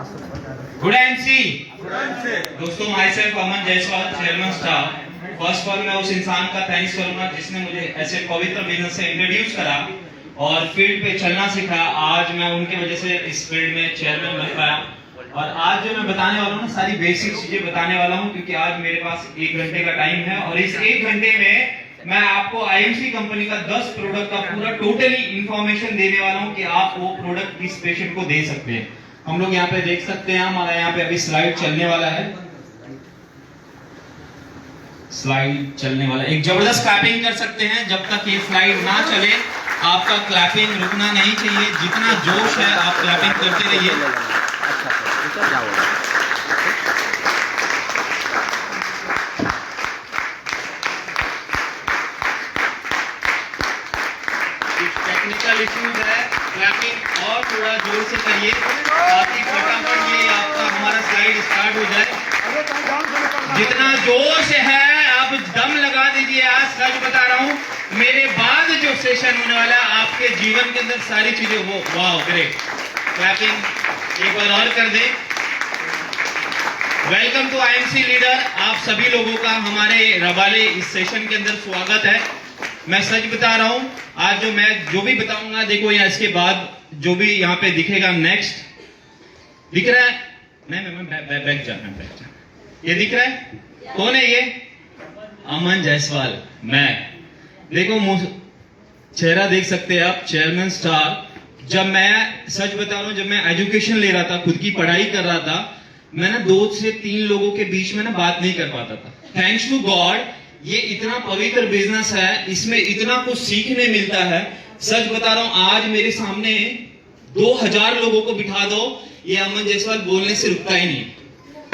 Good MC दोस्तों, my self Aman Jaiswal, chairman staff. First of all मैं उस इंसान का थैंक्स करूंगा जिसने मुझे ऐसे पवित्र बिजनेस से इंट्रोड्यूस करा और फील्ड पे चलना सिखाया। आज मैं उनकी वजह से इस फील्ड में चेयरमैन बन पाया। और आज जो मैं बताने वाला हूँ ना, सारी बेसिक चीजें बताने वाला हूँ, क्योंकि आज मेरे पास 1 घंटे का टाइम है और इस 1 घंटे में मैं आपको आईएमसी कंपनी का 10 प्रोडक्ट का पूरा टोटली इंफॉर्मेशन देने वाला हूँ कि आप वो प्रोडक्ट किस पेशेंट को दे सकते हैं। हम लोग यहाँ पे देख सकते हैं, हमारा यहाँ पे अभी स्लाइड चलने वाला है। स्लाइड चलने वाला है, एक जबरदस्त क्लैपिंग कर सकते हैं। जब तक ये स्लाइड ना चले आपका क्लैपिंग रुकना नहीं चाहिए। जितना जोश है आप क्लैपिंग करते रहिए। टेक्निकल इश्यूज है, क्लैपिंग और थोड़ा जोर से करिए ताकि फटाफट ये आपका हमारा स्लाइड स्टार्ट हो जाए। जितना जोर से है आप दम लगा दीजिए। आज सच बता रहा हूँ, मेरे बाद जो सेशन होने वाला है आपके जीवन के अंदर सारी चीजें वो वाओ ग्रेट। क्लैपिंग एक बार और कर दे। Welcome to IMC leader. आप सभी लोगों का हमारे रबाले इस सेशन के अंदर स्वागत है। मैं सच बता रहा हूं, आज जो भी बताऊंगा, देखो यहाँ इसके बाद जो भी यहाँ पे दिखेगा नेक्स्ट दिख रहा है। नहीं बैक जा। ये दिख रहा है? कौन है ये? अमन जायसवाल। मैं देखो चेहरा देख सकते हैं आप, चेयरमैन स्टार। जब मैं सच बता रहा हूं, जब मैं एजुकेशन ले रहा था, खुद की पढ़ाई कर रहा था, मैं ना 2 से 3 लोगों के बीच में ना बात नहीं कर पाता था। थैंक्स टू गॉड, ये इतना पवित्र बिजनेस है, इसमें इतना कुछ सीखने मिलता है। सच बता रहा हूं, आज मेरे सामने 2000 लोगों को बिठा दो, ये अमन जायसवाल बोलने से रुकता ही नहीं।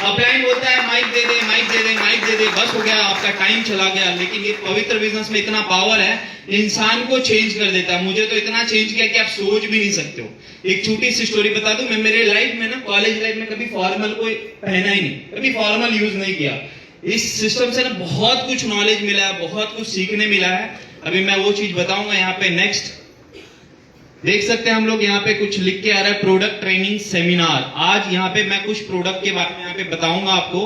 अपलाइन बोलता है माइक दे दे, माइक दे दे, माइक दे दे, बस हो गया, आपका टाइम चला गया। लेकिन ये पवित्र बिजनेस में इतना पावर है, इंसान को चेंज कर देता है। मुझे तो इतना चेंज किया कि आप सोच भी नहीं सकते हो। एक छोटी सी स्टोरी बता दूं, मैं मेरे लाइफ में ना, कॉलेज लाइफ में कभी फॉर्मल कोई पहना ही नहीं, कभी फॉर्मल यूज नहीं किया। इस सिस्टम से ना बहुत कुछ नॉलेज मिला है, बहुत कुछ सीखने मिला है। अभी मैं वो चीज बताऊंगा। यहाँ पे नेक्स्ट देख सकते हैं हम लोग, यहाँ पे कुछ लिख के आ रहा है, प्रोडक्ट ट्रेनिंग सेमिनार। आज यहाँ पे मैं कुछ प्रोडक्ट के बारे में यहाँ पे बताऊंगा आपको।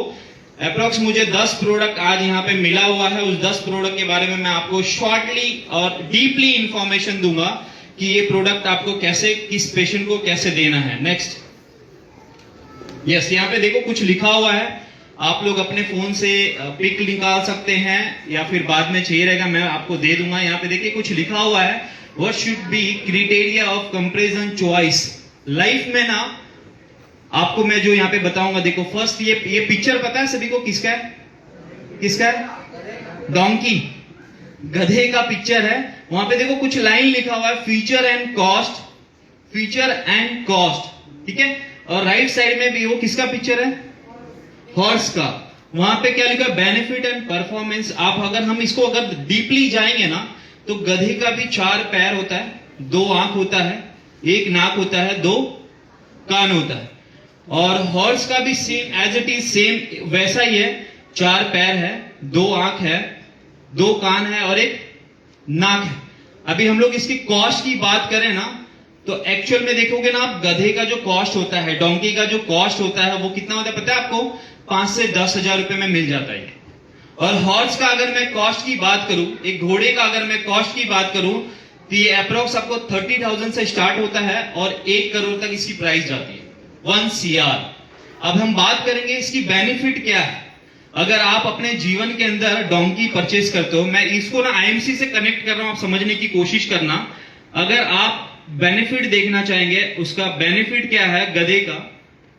अप्रोक्स मुझे 10 प्रोडक्ट आज यहाँ पे मिला हुआ है। उस 10 प्रोडक्ट के बारे में मैं आपको शॉर्टली और डीपली इंफॉर्मेशन दूंगा कि ये प्रोडक्ट आपको कैसे, किस पेशेंट को कैसे देना है। नेक्स्ट यस, यहाँ पे देखो कुछ लिखा हुआ है, आप लोग अपने फोन से पिक निकाल सकते हैं या फिर बाद में चाहिए रहेगा मैं आपको दे दूंगा। यहाँ पे देखिए कुछ लिखा हुआ है, what should be criteria of comparison choice. Life में ना आपको मैं जो यहाँ पे बताऊंगा, देखो फर्स्ट ये पिक्चर पता है सभी को किसका है? किसका है? डोंकी, गधे का पिक्चर है। वहां पे देखो कुछ लाइन लिखा हुआ है, feature and cost, feature and cost, ठीक है। और राइट साइड में भी वो किसका पिक्चर है? हॉर्स का। वहां पे क्या लिखा है? Benefit and performance. आप हम इसको अगर डीपली जाएंगे ना, तो गधे का भी 4 पैर होता है, 2 आंख होता है, 1 नाक होता है, 2 कान होता है। और हॉर्स का भी same as it is same वैसा ही है, 4 पैर है, 2 आंख है, 2 कान है और 1 नाक है। अभी हम लोग इसकी कॉस्ट की बात करें ना, तो एक्चुअल में देखोगे ना आप, गधे का जो कॉस्ट होता है, डोंकी का जो कॉस्ट होता है, वो कितना होता है पता है आपको? 5 से 10 हजार रुपए में मिल जाता है। और हॉर्स का अगर मैं कॉस्ट की बात करूं, एक घोड़े का अगर मैं कॉस्ट की बात करूं, तो ये अप्रोक्स आपको 30,000 से स्टार्ट होता है और 1 करोड़ तक इसकी प्राइस जाती है, 1 CR। अब हम बात करेंगे इसकी बेनिफिट क्या है। अगर आप अपने जीवन के अंदर डोंकी परचेज करते हो, मैं इसको ना आईएमसी से कनेक्ट कर रहा हूं, आप समझने की कोशिश करना। अगर आप बेनिफिट देखना चाहेंगे, उसका बेनिफिट क्या है गधे का,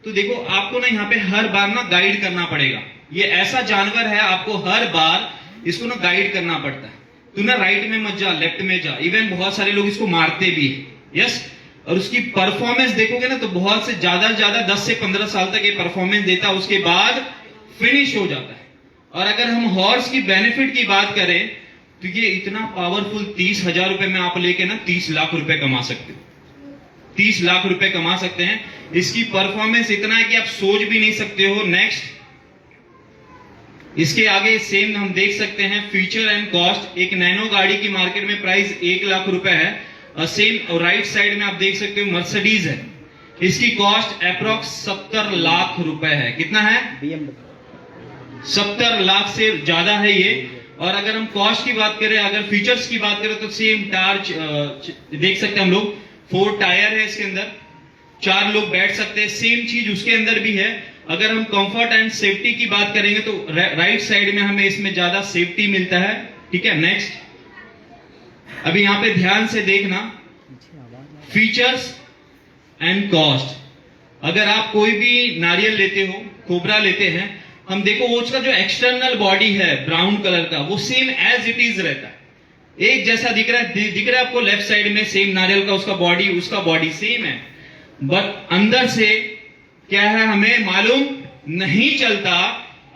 तो देखो आपको ना यहाँ पे हर बार ना गाइड करना पड़ेगा। ये ऐसा जानवर है, आपको हर बार इसको ना गाइड करना पड़ता है। तू ना राइट में मत जा, लेफ्ट में जा। इवन बहुत सारे लोग इसको मारते भी है। यस, और उसकी परफॉर्मेंस देखोगे ना, तो बहुत से ज्यादा 10 से 15 साल तक ये परफॉर्मेंस देता है, उसके बाद फिनिश हो जाता है। और अगर हम हॉर्स की बेनिफिट की बात करें, तो ये इतना पावरफुल, 30,000 रुपए में आप लेके ना 30 लाख रुपए कमा सकते हो, 30 लाख रुपए कमा सकते हैं। इसकी परफॉर्मेंस इतना है कि आप सोच भी नहीं सकते हो। नेक्स्ट, इसके आगे सेम हम देख सकते हैं, फीचर एंड कॉस्ट। एक नैनो गाड़ी की मार्केट में प्राइस 1 लाख रुपए है। सेम राइट साइड में आप देख सकते हो मर्सिडीज है। इसकी कॉस्ट अप्रोक्स 70 लाख रुपए है। कितना है? 70 लाख से ज्यादा है ये। और अगर हम कॉस्ट की बात करें, अगर फीचर्स की बात करें तो सेम टार्च देख सकते हैं हम लोग, 4 टायर है इसके अंदर, 4 लोग बैठ सकते हैं, सेम चीज उसके अंदर भी है। अगर हम कंफर्ट एंड सेफ्टी की बात करेंगे तो राइट साइड में हमें इसमें ज्यादा सेफ्टी मिलता है। ठीक है, नेक्स्ट। अभी यहां पे ध्यान से देखना, फीचर्स एंड कॉस्ट। अगर आप कोई भी नारियल लेते हो, खोबरा लेते हैं, हम देखो वो उसका जो एक्सटर्नल बॉडी है ब्राउन कलर का, वो सेम एज इट इज रहता है, एक जैसा दिख रहा है आपको लेफ्ट साइड में, सेम नारियल का उसका बॉडी सेम है। बट अंदर से क्या है हमें मालूम नहीं चलता।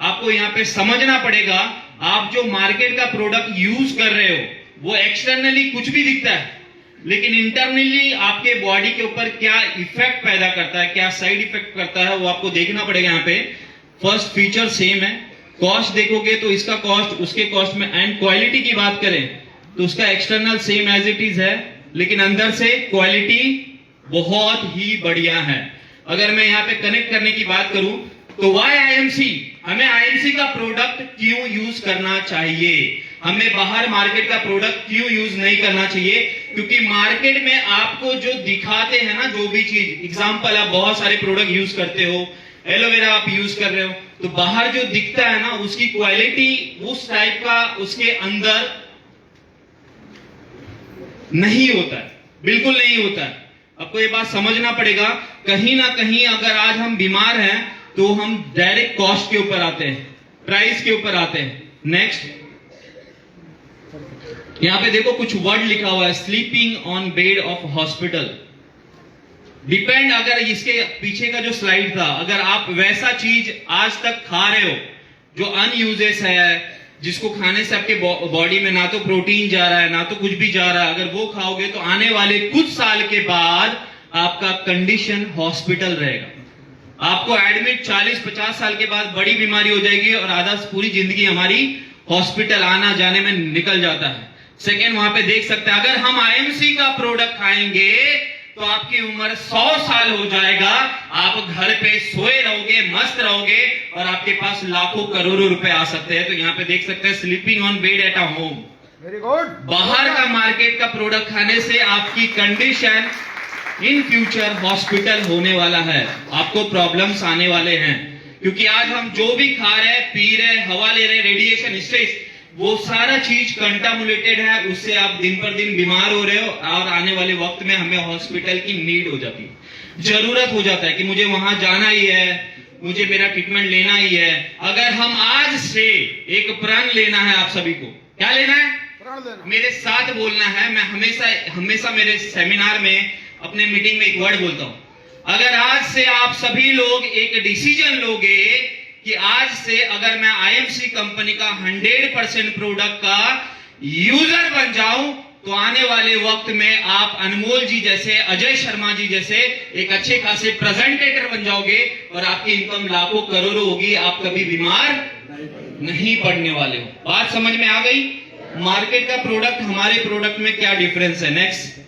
आपको यहां पे समझना पड़ेगा, आप जो मार्केट का प्रोडक्ट यूज कर रहे हो वो एक्सटर्नली कुछ भी दिखता है, लेकिन इंटरनली आपके बॉडी के ऊपर क्या इफेक्ट पैदा करता है, क्या साइड इफेक्ट करता है, वो आपको देखना पड़ेगा। यहां पे फर्स्ट फीचर सेम है, कॉस्ट देखोगे तो इसका कॉस्ट उसके कॉस्ट में, एंड क्वालिटी की बात करें तो उसका external same as it is है, लेकिन अंदर से क्वालिटी बहुत ही बढ़िया है। अगर मैं यहां पे कनेक्ट करने की बात करूं तो वाई आईएमसी, हमें आईएमसी का प्रोडक्ट क्यों यूज करना चाहिए, हमें बाहर मार्केट का प्रोडक्ट क्यों यूज नहीं करना चाहिए? क्योंकि मार्केट में आपको जो दिखाते हैं ना, जो भी चीज, एग्जांपल आप बहुत सारे प्रोडक्ट यूज करते हो, एलोवेरा आप यूज कर रहे हो, तो बाहर जो दिखता है ना उसकी क्वालिटी उस टाइप का उसके अंदर नहीं होता है, बिल्कुल नहीं होता है। आपको ये बात समझना पड़ेगा। कहीं ना कहीं अगर आज हम बीमार हैं तो हम डायरेक्ट कॉस्ट के ऊपर आते हैं, प्राइस के ऊपर आते हैं। नेक्स्ट, यहां पे देखो कुछ वर्ड लिखा हुआ है, sleeping on bed of hospital. Depend, अगर इसके पीछे का जो स्लाइड था, अगर आप वैसा चीज आज तक खा रहे हो जो अनयूजेस है, जिसको खाने से आपके बॉडी में ना तो प्रोटीन जा रहा है ना तो कुछ भी जा रहा है, अगर वो खाओगे तो आने वाले कुछ साल के बाद आपका कंडीशन हॉस्पिटल रहेगा। आपको एडमिट 40-50 साल के बाद बड़ी बीमारी हो जाएगी और आधा पूरी जिंदगी हमारी हॉस्पिटल आना जाने में निकल जाता है। सेकेंड, वहां पे देख सकते हैं, अगर हम आईएमसी का प्रोडक्ट खाएंगे तो आपकी उम्र 100 साल हो जाएगा, आप घर पे सोए रहोगे, मस्त रहोगे और आपके पास लाखों करोड़ों रुपए आ सकते हैं। तो यहाँ पे देख सकते हैं, sleeping on bed at a home. Very good. बाहर का मार्केट का प्रोडक्ट खाने से आपकी कंडीशन इन फ्यूचर हॉस्पिटल होने वाला है, आपको प्रॉब्लम्स आने वाले हैं। क्योंकि आज हम जो भी खा रहे, पी रहे, हवा ले रहे, रेडिएशन, स्ट्रेस, वो सारा चीज कंटामुलेटेड है, उससे आप दिन पर दिन बीमार हो रहे हो और आने वाले वक्त में हमें हॉस्पिटल की नीड हो जाती है, जरूरत हो जाता है कि मुझे वहां जाना ही है, मुझे मेरा ट्रीटमेंट लेना ही है। अगर हम आज से एक प्रण लेना है, आप सभी को क्या लेना है? मेरे साथ बोलना है। मैं हमेशा मेरे सेमिनार में, अपने मीटिंग में एक वर्ड बोलता हूं। अगर आज से आप सभी लोग एक डिसीजन लोगे कि आज से अगर मैं आईएमसी कंपनी का 100% प्रोडक्ट का यूजर बन जाऊं तो आने वाले वक्त में आप अनमोल जी जैसे, अजय शर्मा जी जैसे एक अच्छे खासे प्रेजेंटेटर बन जाओगे और आपकी इनकम लाखों करोड़ों होगी, आप कभी बीमार नहीं पड़ने वाले हो। बात समझ में आ गई? मार्केट का प्रोडक्ट, हमारे प्रोडक्ट में क्या डिफरेंस है? नेक्स्ट,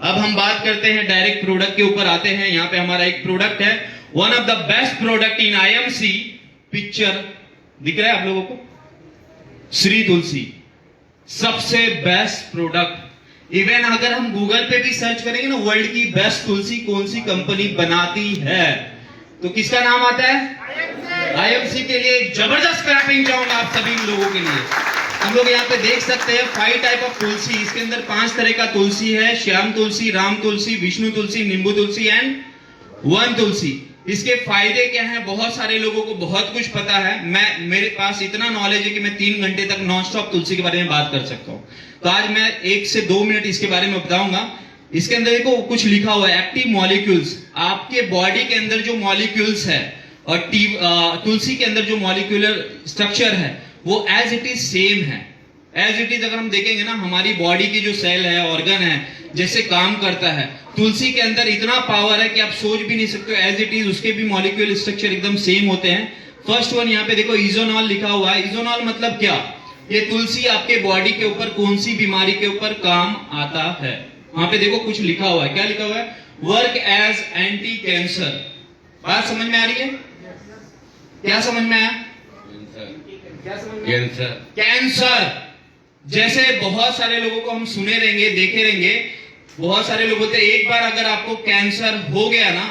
अब हम बात करते हैं डायरेक्ट प्रोडक्ट के ऊपर आते हैं। यहाँ पे हमारा एक प्रोडक्ट है, one of the best product in IMC. Picture दिख रहा है आप लोगों को? श्री तुलसी सबसे बेस्ट प्रोडक्ट। इवन अगर हम गूगल पे भी सर्च करेंगे ना, वर्ल्ड की बेस्ट तुलसी कौन सी कंपनी बनाती है, तो किसका नाम आता है? आईएमसी के लिए जबरदस्त क्लैपिंग चाहूंगा आप सभी लोगों के लिए। हम लोग यहाँ पे देख सकते हैं 5 टाइप ऑफ तुलसी। इसके अंदर 5 तरह का तुलसी है, श्याम तुलसी, राम तुलसी, विष्णु तुलसी, नींबू तुलसी एंड वन तुलसी। इसके फायदे क्या हैं? बहुत सारे लोगों को बहुत कुछ पता है, मेरे पास इतना नॉलेज है कि मैं 3 घंटे तक नॉन स्टॉप तुलसी के बारे में बात कर सकता हूं। तो आज मैं 1 से 2 मिनट इसके बारे में बताऊंगा। इसके अंदर देखो कुछ लिखा हुआ है, एक्टिव मॉलिक्यूल्स। आपके बॉडी के अंदर जो मॉलिक्यूल्स है और तुलसी के अंदर जो मॉलिक्यूलर स्ट्रक्चर है वो एज इट इज सेम है। एज इट इज अगर हम देखेंगे ना, हमारी बॉडी की जो सेल है, ऑर्गन है, जैसे काम करता है, तुलसी के अंदर इतना पावर है कि आप सोच भी नहीं सकते। एज इट इज उसके भी मॉलिक्यूल स्ट्रक्चर एकदम सेम होते हैं। फर्स्ट वन यहाँ पे देखो, इजोनॉल लिखा हुआ है। इजोनॉल मतलब क्या? ये तुलसी आपके बॉडी के ऊपर कौन सी बीमारी के ऊपर काम आता है। वहां पे देखो कुछ लिखा हुआ है, क्या लिखा हुआ है? Work as anti cancer. बात समझ में आ रही है? क्या समझ में आया? क्या समझ में? कैंसर। कैंसर जैसे बहुत सारे लोगों को हम सुने रहेंगे, देखे रहेंगे, बहुत सारे लोग होते हैं, एक बार अगर आपको कैंसर हो गया ना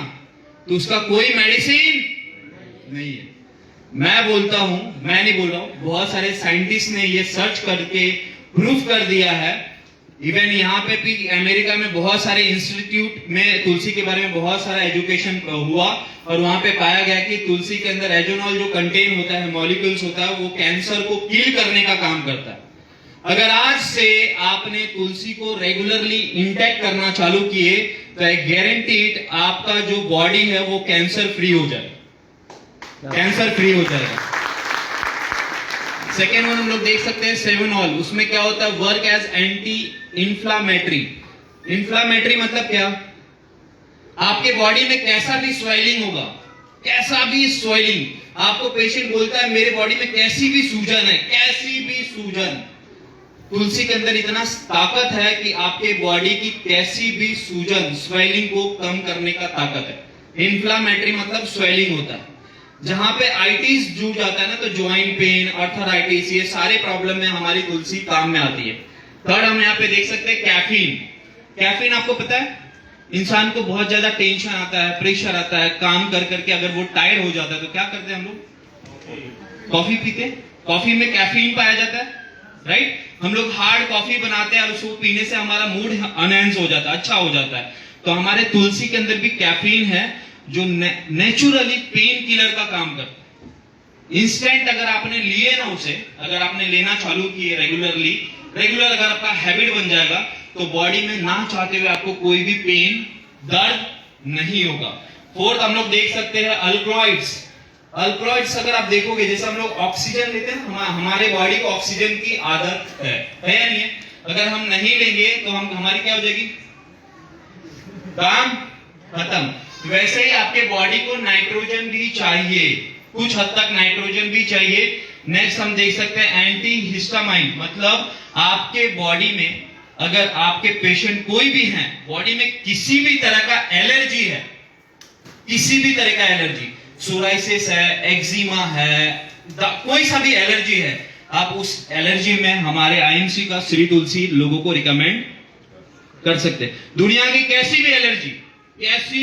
तो उसका कोई मेडिसिन नहीं है। मैं बोलता हूं, मैं नहीं बोल रहा हूं, बहुत सारे साइंटिस्ट ने ये सर्च करके प्रूफ कर दिया है। इवन यहाँ पे भी अमेरिका में बहुत सारे इंस्टीट्यूट में तुलसी के बारे में बहुत सारा एजुकेशन हुआ और वहां पे पाया गया कि तुलसी के अंदर एजोनॉल जो कंटेन होता है, मॉलिक्यूल्स होता है, वो कैंसर को किल करने का काम करता है। अगर आज से आपने तुलसी को रेगुलरली इंटेक करना चालू किए तो आई गारंटीड आपका जो बॉडी है वो कैंसर फ्री हो जाएगा, कैंसर फ्री हो जाएगा। सेकेंड वन हम लोग देख सकते हैं सेवेनॉल। उसमें क्या होता है? Work as anti inflammatory. Inflammatory मतलब क्या? आपके बॉडी में कैसा भी स्वेलिंग होगा, कैसा भी स्वेलिंग, आपको पेशेंट बोलता है मेरे बॉडी में कैसी भी सूजन है, कैसी भी सूजन, तुलसी के अंदर इतना ताकत है कि आपके बॉडी की कैसी भी सूजन, स्वेलिंग को कम करने का ताकत है। इंफ्लामेटरी मतलब स्वेलिंग होता है। जहां पे आइटिस जुड़ जाता है ना, तो ज्वाइंट पेन, अर्थराइटिस, ये सारे प्रॉब्लम में हमारी तुलसी काम में आती है। थर्ड हम यहाँ पे देख सकते हैं कैफीन। कैफीन आपको पता है, इंसान को बहुत ज्यादा टेंशन आता है, प्रेशर आता है, काम कर करके अगर वो टायर्ड हो जाता है तो क्या करते हैं हम लोग? कॉफी पीते। कॉफी में कैफीन पाया जाता है, राइट? हम लोग हार्ड कॉफी बनाते हैं और उसको पीने से हमारा मूड एनहांस हो जाता है, अच्छा हो जाता है। तो हमारे तुलसी के अंदर भी कैफीन है जो नेचुरली पेन किलर का काम करता है। इंस्टेंट अगर आपने लिए ना उसे, अगर आपने लेना चालू किए रेगुलर अगर आपका हैबिट बन जाएगा तो बॉडी में ना चाहते हुए आपको कोई भी पेन, दर्द नहीं होगा। फोर्थ हम लोग देख सकते हैं अल्कलॉइड्स। अल्कलॉइड्स अगर आप देखोगे, जैसे हम लोग ऑक्सीजन लेते हैं, हमारे बॉडी को ऑक्सीजन की आदत है या नहीं है? अगर हम नहीं लेंगे तो हमारी क्या हो जाएगी? काम खत्म। वैसे ही आपके बॉडी को नाइट्रोजन भी चाहिए, कुछ हद तक नाइट्रोजन भी चाहिए। नेक्स्ट हम देख सकते हैं एंटी हिस्टामाइन, मतलब आपके बॉडी में अगर आपके पेशेंट कोई भी हैं, बॉडी में किसी भी तरह का एलर्जी है, किसी भी तरह का एलर्जी, सोराइसिस है, एक्जिमा है, कोई सा भी एलर्जी है, आप उस एलर्जी में हमारे आईएमसी का श्री तुलसी लोगों को रिकमेंड कर सकते हैं। दुनिया की कैसी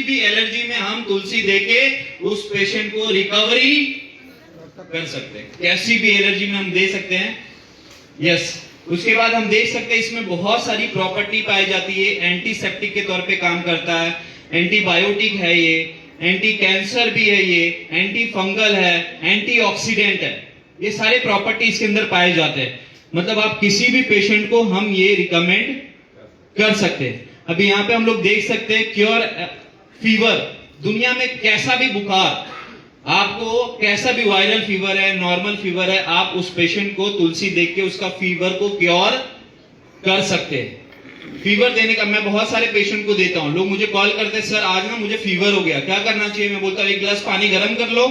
भी एलर्जी में हम तुलसी देके उस पेशेंट को रिकवरी कर सकते हैं। कैसी भी एलर्जी में हम दे सकते हैं। यस। उसके बाद हम देख सकते हैं इसमें बहुत सारी प्रॉपर्टी पाई जाती है। एंटीसेप्टिक के तौर पे काम करता है, एंटीबायोटिक है ये, एंटी कैंसर भी है ये, एंटी फंगल है, एंटीऑक्सीडेंट है। ये सारे प्रॉपर्टी इसके अंदर पाए जाते हैं। मतलब आप किसी भी पेशेंट को हम ये रिकमेंड कर सकते हैं। अभी यहाँ पे हम लोग देख सकते हैं क्योर फीवर। दुनिया में कैसा भी बुखार, आपको कैसा भी वायरल फीवर है, नॉर्मल फीवर है, आप उस पेशेंट को तुलसी देख के उसका फीवर को क्योर कर सकते हैं। फीवर देने का मैं बहुत सारे पेशेंट को देता हूं। लोग मुझे कॉल करते हैं, सर आज ना मुझे फीवर हो गया, क्या करना चाहिए? मैं बोलता हूं एक गिलास पानी गर्म कर लो,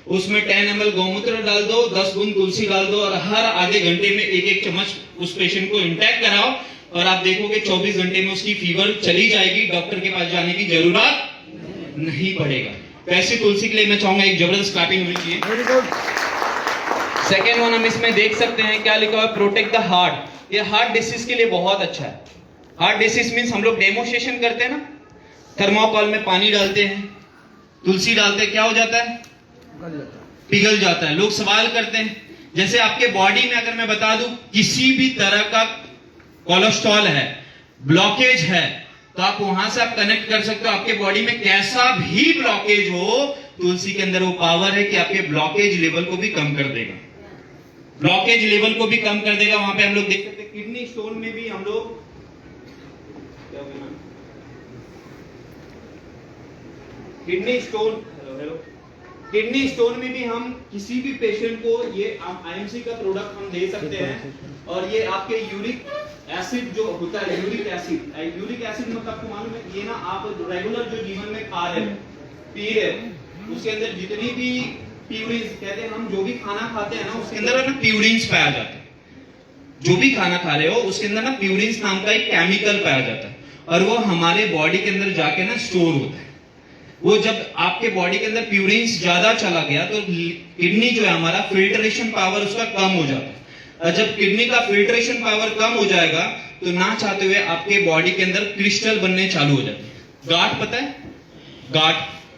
उसमें 10 ml गौमूत्र डाल दो, 10 बूंद तुलसी डाल दो और हर आधे घंटे में एक चम्मच उस पेशेंट को इंटेक कराओ और आप देखोगे 24 घंटे में उसकी फीवर चली जाएगी, डॉक्टर के पास जाने की जरूरत नहीं पड़ेगा। तो ऐसी तुलसी के लिए मैं चाहूंगा एक जबरदस्त क्लैपिंग होनी चाहिए। Very good. सेकेंड वन हम इसमें देख सकते हैं क्या लिखा हुआ है, प्रोटेक्ट द हार्ट। ये हार्ट डिसीज के लिए बहुत अच्छा है। हार्ट डिसीज मींस हम लोग डेमोस्ट्रेशन करते हैं ना, थर्मोकॉल में पानी डालते हैं, तुलसी डालते हैं, क्या हो जाता है? पिघल जाता है। लोग सवाल करते हैं, जैसे आपके बॉडी में अगर मैं बता दूं किसी भी तरह का कोलेस्ट्रॉल है, ब्लॉकेज है, तो आप वहां से आप कनेक्ट कर सकते हो। आपके बॉडी में कैसा भी ब्लॉकेज हो, तुलसी के अंदर वो पावर है कि आपके ब्लॉकेज लेवल को भी कम कर देगा, ब्लॉकेज लेवल को भी कम कर देगा। वहां पे हम लोग देख सकते हैं किडनी स्टोन में भी हम लोग किडनी स्टोन में भी हम किसी भी पेशेंट को ये आईएमसी का प्रोडक्ट हम दे सकते हैं। और ये आपके यूरिक एसिड जो होता है, यूरिक एसिड मतलब आपको मालूम है, ये ना आप रेगुलर जो जीवन में खा रहे हैं, पी रहे हैं, उसके अंदर जितनी भी प्यूरिन्स कहते हैं, हम जो भी खाना खाते हैं ना उसके अंदर ना प्यूरिन्स पाया जाता है। जो भी खाना खा रहे हो उसके अंदर ना प्यूरिन्स नाम का एक केमिकल पाया जाता है और वो हमारे बॉडी के अंदर जाके ना स्टोर होता है। वो जब आपके बॉडी के अंदर प्यूरिन्स ज्यादा चला गया तो किडनी जो है हमारा फिल्ट्रेशन पावर उसका कम हो जाता है, और जब किडनी का फिल्ट्रेशन पावर कम हो जाएगा तो ना चाहते हुए आपके बॉडी के अंदर क्रिस्टल बनने चालू हो जाते हैं। गांठ पता है, गांठ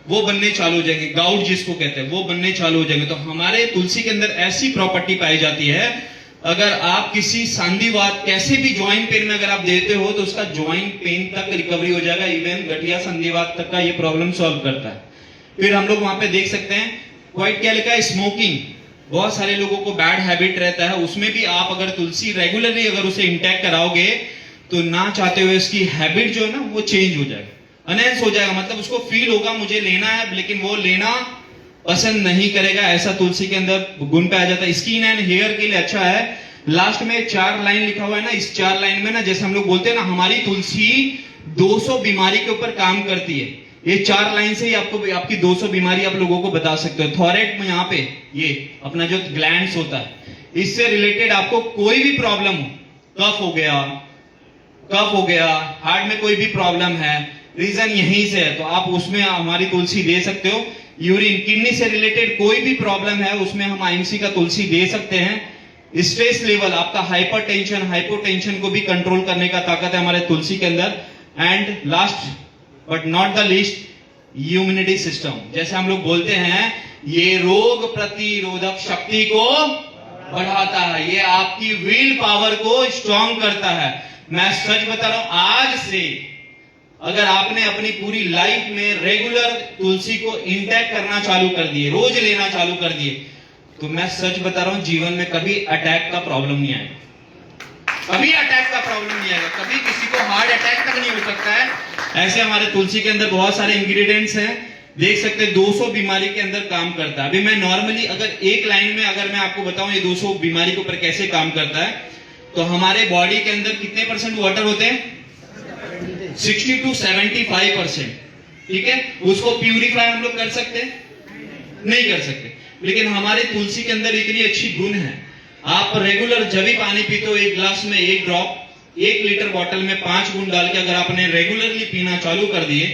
वो बनने चालू हो जाएंगे, गाउट जिसको कहते हैं वो बनने चालू हो जाएंगे। तो हमारे तुलसी के अंदर ऐसी प्रॉपर्टी पाई जाती है, अगर आप किसी संधिवात कैसे भी ज्वाइंट पेन में अगर आप देते हो तो उसका ज्वाइंट पेन तक रिकवरी हो जाएगा, इवन गठिया संधिवात तक का ये प्रॉब्लम सॉल्व करता है। फिर हम लोग वहां पे देख सकते हैं व्हाइट क्या लिखा है, स्मोकिंग। बहुत सारे लोगों को बैड हैबिट रहता है, उसमें भी आप अगर तुलसी रेगुलरली अगर उसे इंटेक कराओगे तो ना चाहते हुए उसकी हैबिट जो है ना वो चेंज हो जाएगा, अनहेंस हो जाएगा। मतलब उसको फील होगा मुझे लेना है, लेकिन वो लेना पसंद नहीं करेगा। ऐसा तुलसी के अंदर गुण पाया जाता है। स्किन एंड हेयर के लिए अच्छा है। लास्ट में 4 लाइन लिखा हुआ है ना, इस 4 लाइन में ना जैसे हम लोग बोलते हैं ना हमारी तुलसी 200 बीमारी के ऊपर काम करती है। ये 4 लाइन से ही आपको आपकी 200 बीमारी आप लोगों को बता सकते हो। थॉयराइड में यहाँ पे ये अपना जो ग्लैंड्स होता है, इससे रिलेटेड आपको कोई भी प्रॉब्लम हो, कफ हो गया, हार्ट में कोई भी प्रॉब्लम है, रीजन यहीं से है, तो आप उसमें हमारी तुलसी दे सकते हो। यूरिन, किडनी से रिलेटेड कोई भी प्रॉब्लम है उसमें हम आईएमसी का तुलसी दे सकते हैं। स्ट्रेस लेवल, आपका हाइपरटेंशन, हाइपोटेंशन को भी कंट्रोल करने का ताकत है हमारे तुलसी के अंदर। And last but not the least, immunity system. जैसे हम लोग बोलते हैं ये रोग प्रतिरोधक शक्ति को बढ़ाता है, ये आपकी विल पावर को स्ट्रांग करता है। मैं सच बता रहा हूं, आज से अगर आपने अपनी पूरी लाइफ में रेगुलर तुलसी को इंटेक करना चालू कर दिए, रोज लेना चालू कर दिए, तो मैं सच बता रहा हूं जीवन में कभी अटैक का प्रॉब्लम नहीं आएगा, कभी अटैक का प्रॉब्लम नहीं आएगा, कभी किसी को हार्ट अटैक तक नहीं हो सकता है। ऐसे हमारे तुलसी के अंदर बहुत सारे इंग्रेडिएंट्स हैं, देख सकते हैं 200 बीमारी के अंदर काम करता है। अभी मैं नॉर्मली अगर एक लाइन में अगर मैं आपको बताऊं ये 200 बीमारी के ऊपर कैसे काम करता है, तो हमारे बॉडी के अंदर कितने % वाटर होते हैं, 60 to 75%, ठीक है। उसको प्यूरिफाई हम लोग कर सकते हैं, नहीं कर सकते, लेकिन हमारे तुलसी के अंदर इतनी अच्छी गुण है। आप रेगुलर जब भी पानी पीते हो, एक ग्लास में 1 ड्रॉप 1 लीटर बॉटल में 5 गुण डाल के अगर आपने रेगुलरली पीना चालू कर दिए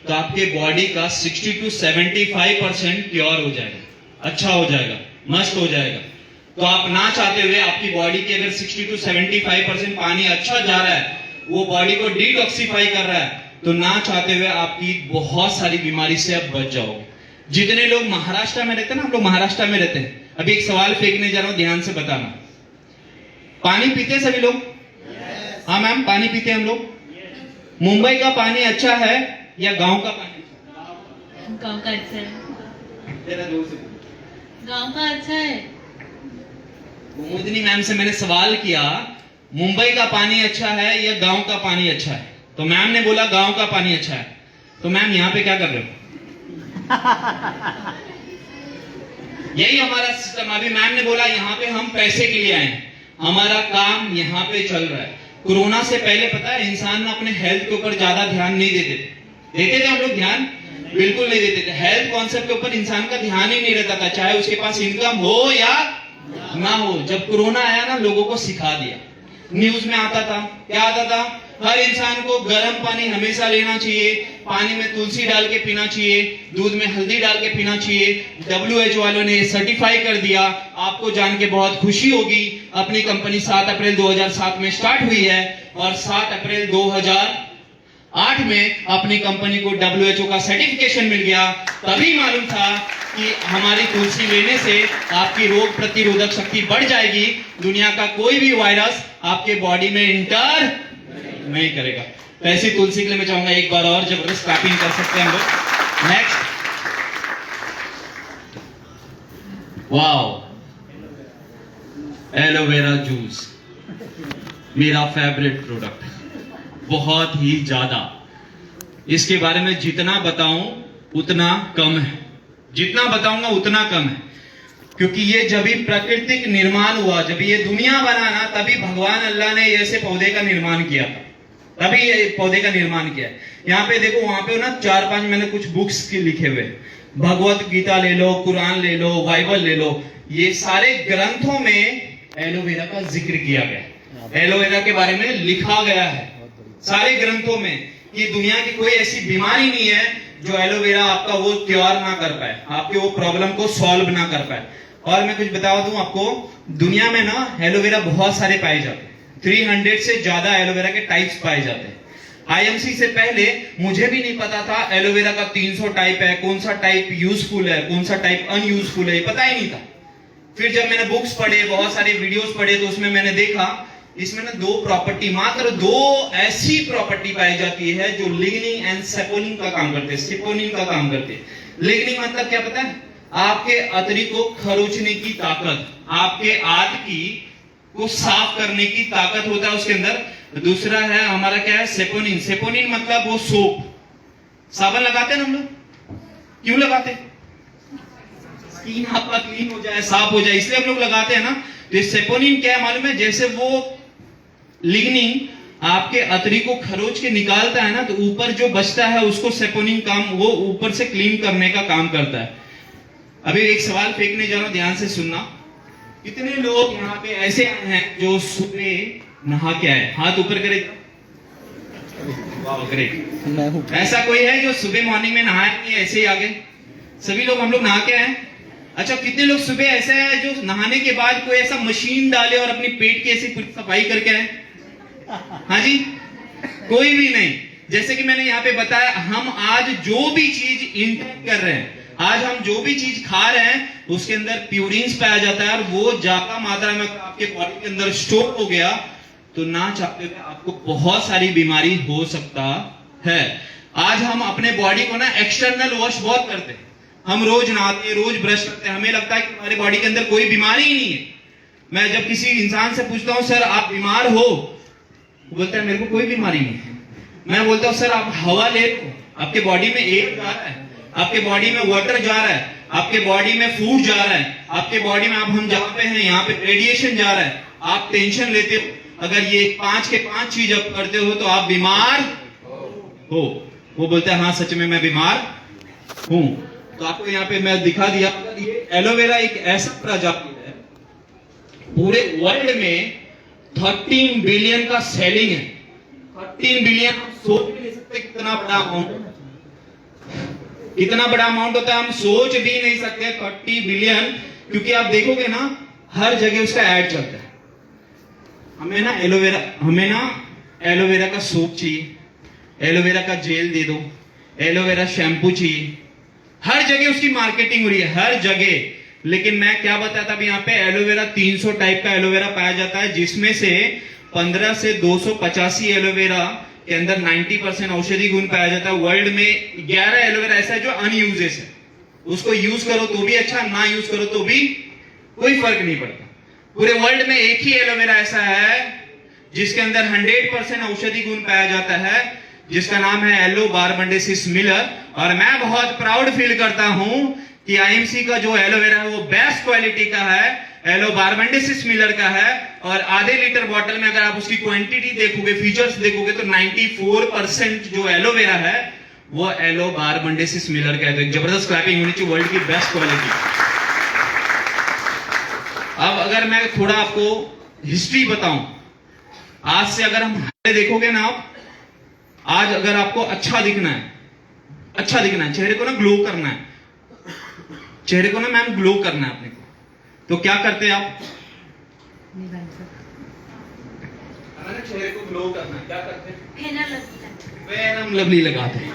तो आपके बॉडी का 60 to 75% प्योर हो जाएगा, अच्छा हो जाएगा, मस्त हो जाएगा। तो आप ना चाहते हुए आपकी बॉडी के अगर 60 to 75% पानी अच्छा जा रहा है, वो बॉडी को डिटॉक्सिफाई कर रहा है, तो ना चाहते हुए आपकी बहुत सारी बीमारी से आप बच जाओगे। जितने लोग महाराष्ट्र में रहते हैं ना, हम लोग महाराष्ट्र में रहते हैं, अभी एक सवाल फेंकने जा रहा हूं, ध्यान से बताना। पानी पीते हैं सभी लोग? हाँ मैम, पानी पीते हैं हम लोग। मुंबई का पानी अच्छा है या गांव का पानी? गांव का अच्छा है। जरा जोर से। गांव का अच्छा है। कुमुदनी मैम से मैंने सवाल किया, मुंबई का पानी अच्छा है या गांव का पानी अच्छा है? तो मैम ने बोला गांव का पानी अच्छा है। तो मैम यहाँ पे क्या कर रहे हो? यही हमारा सिस्टम। अभी मैम ने बोला यहाँ पे हम पैसे के लिए आए हैं, हमारा काम यहाँ पे चल रहा है। कोरोना से पहले पता है इंसान अपने हेल्थ के ऊपर ज्यादा ध्यान नहीं देते थे हम लोग ध्यान बिल्कुल नहीं देते थे। हेल्थ कॉन्सेप्ट के ऊपर इंसान का ध्यान ही नहीं रहता था, चाहे उसके पास इनकम हो या ना हो। जब कोरोना आया ना, लोगों को सिखा दिया। न्यूज में आता था, क्या आता था, हर इंसान को गर्म पानी हमेशा लेना चाहिए, पानी में तुलसी डाल के पीना चाहिए, दूध में हल्दी डाल के पीना चाहिए। WHO वालों ने सर्टिफाई कर दिया। आपको जान के बहुत खुशी होगी, अपनी कंपनी 7 अप्रैल 2007 में स्टार्ट हुई है और 7 अप्रैल 2008 में अपनी कंपनी को WHO का सर्टिफिकेशन मिल गया। तभी मालूम था कि हमारी तुलसी लेने से आपकी रोग प्रतिरोधक शक्ति बढ़ जाएगी, दुनिया का कोई भी वायरस आपके बॉडी में इंटर नहीं करेगा। तो ऐसी तुलसी के लिए मैं चाहूंगा एक बार और जबरदस्त क्लैपिंग कर सकते हैं हम लोग। नेक्स्ट, वाओ, एलोवेरा जूस मेरा फेवरेट प्रोडक्ट, बहुत ही ज्यादा। इसके बारे में जितना बताऊं उतना कम है, जितना बताऊंगा उतना कम है, क्योंकि ये जब भी प्राकृतिक निर्माण हुआ, जब ये दुनिया बनाना, तभी भगवान अल्लाह ने ऐसे पौधे का निर्माण किया था, तभी ये पौधे का निर्माण किया है। यहाँ पे देखो, वहां पे ना 4-5 मैंने कुछ बुक्स के लिखे हुए, भगवत गीता ले लो, कुरान ले लो, बाइबल ले लो, ये सारे ग्रंथों में एलोवेरा का जिक्र किया गया, एलोवेरा के बारे में लिखा गया है। सारे ग्रंथों में कि दुनिया की कोई ऐसी बीमारी नहीं है जो एलोवेरा आपका वो क्योर ना कर पाए, आपके वो प्रॉब्लम को सॉल्व ना कर पाए। और मैं कुछ बता दूं आपको, दुनिया में ना एलोवेरा बहुत सारे पाए जाते हैं, 300 से ज्यादा एलोवेरा के टाइप्स पाए जाते हैं। आईएमसी से पहले मुझे भी नहीं पता था एलोवेरा का 300 टाइप है, कौन सा टाइप यूजफुल है, कौन सा टाइप अनयूजफुल है, पता ही नहीं था। फिर जब मैंने बुक्स पढ़े, बहुत सारे वीडियोस पढ़े, तो उसमें मैंने देखा इसमें ना मात्र दो ऐसी प्रॉपर्टी पाई जाती है जो लिग्निन एंड सेपोनिन का काम करते हैं, सेपोनिन का काम करते हैं। लिग्निन मतलब क्या पता है? आपके अतरी को खरोचने की ताकत, आपके आंत को साफ करने की ताकत होता है उसके अंदर। दूसरा है हमारा क्या है? सेपोनिन। सेपोनिन मतलब वो सोप, साबुन लगाते हैं ना हम लोग, क्यों लगाते हैं? स्किन आपका क्लीन हो जाए, साफ हो जाए, इसलिए हम लोग लगाते हैं ना। तो ये सेपोनिन क्या है मालूम है? जैसे वो लिग्निन आपके अतरी को खरोच के निकालता है ना, तो ऊपर जो बचता है उसको सेपोनिन वो ऊपर से क्लीन करने का काम करता है। अभी एक सवाल फेंकने जा रहा हूं, ध्यान से सुनना। कितने लोग यहाँ पे ऐसे आए हैं जो सुबह नहा के आए? हाथ ऊपर करे। वाह ग्रेट। ऐसा कोई है जो सुबह मॉर्निंग में नहाए नहीं, ऐसे ही आगे? सभी लोग हम लोग नहा के आए। अच्छा, कितने लोग सुबह ऐसे हैं जो नहाने के बाद कोई ऐसा मशीन डाले और अपनी पेट की ऐसी पूरी सफाई करके आए? हाँ जी, कोई भी नहीं। जैसे कि मैंने यहाँ पे बताया, हम आज जो भी चीज इंटेक कर रहे हैं, आज हम जो भी चीज खा रहे हैं, उसके अंदर प्यूरिन्स पाया जाता है, और वो ज्यादा मात्रा में आपके बॉडी के अंदर स्टोर हो गया तो ना चाहते हुए आपको बहुत सारी बीमारी हो सकता है। आज हम अपने बॉडी को ना एक्सटर्नल वॉश बहुत करते हैं, हम रोज नहाते हैं, रोज ब्रश करते हैं, हमें लगता है कि हमारे बॉडी के अंदर कोई बीमारी ही नहीं है। मैं जब किसी इंसान से पूछता हूं, सर आप बीमार हो? वो बोलता है मेरे को कोई बीमारी नहीं है। मैं बोलता हूं सर आप हवा ले लो, आपके बॉडी में एयर जा रहा है, आपके बॉडी में वाटर जा रहा है, आपके बॉडी में फूड जा रहा है, आपके बॉडी में, अब हम जहां पे हैं यहाँ पे रेडिएशन जा रहा है, आप टेंशन लेते हो, अगर ये 5 के 5 चीज आप करते हो तो आप बीमार हो। वो बोलता है हाँ सच में मैं बीमार हूं। तो आपको यहाँ पे मैं दिखा दिया, ये एलोवेरा एक ऐसा प्रजाति है, पूरे वर्ल्ड में 13 बिलियन का सेलिंग है। 13 बिलियन, सोच भी नहीं सकते कितना बड़ा अमाउंट, कितना बड़ा अमाउंट होता है, हम सोच भी नहीं सकते 30 बिलियन। क्योंकि आप देखोगे ना हर जगह उसका ऐड चलता है। हमें ना एलोवेरा का सोप चाहिए, एलोवेरा का जेल दे दो, एलोवेरा शैम्पू चाहिए, हर जगह उसकी मार्केटिंग हो रही है, हर जगह। लेकिन मैं क्या बताता अभी यहाँ पे, एलोवेरा 300 टाइप का एलोवेरा पाया जाता है, जिसमें से 15 से 285 एलोवेरा के अंदर 90% औषधि गुण पाया जाता है। वर्ल्ड में 11 एलोवेरा ऐसा है जो अनयूजेस है, उसको यूज करो तो भी अच्छा, ना यूज करो तो भी कोई फर्क नहीं पड़ता। पूरे वर्ल्ड में एक ही एलोवेरा ऐसा है जिसके अंदर 100% औषधि गुण पाया जाता है, जिसका नाम है एलो बारबेंडेसिस मिलर। और मैं बहुत प्राउड फील करता हूं कि आईएमसी का जो एलोवेरा है वो बेस्ट क्वालिटी का है, एलो बारबेंडेसिस मिलर का है। और आधे लीटर बॉटल में अगर आप उसकी क्वांटिटी देखोगे, फीचर्स देखोगे, तो 94% जो एलोवेरा है वो एलो बारबेंडेसिस मिलर का है। तो एक जबरदस्त क्लैपिंग होनी चाहिए, वर्ल्ड की बेस्ट क्वालिटी। अब अगर मैं थोड़ा आपको हिस्ट्री बताऊं, आज से अगर हम देखोगे ना, आप आज अगर आपको अच्छा दिखना है, चेहरे को ना ग्लो करना है, चेहरे को ना मैम ग्लो करना है अपने को, तो क्या करते हैं आप? चेहरे को ग्लो करना है, क्या करते हैं? फेयर एंड लवली लगाते हैं।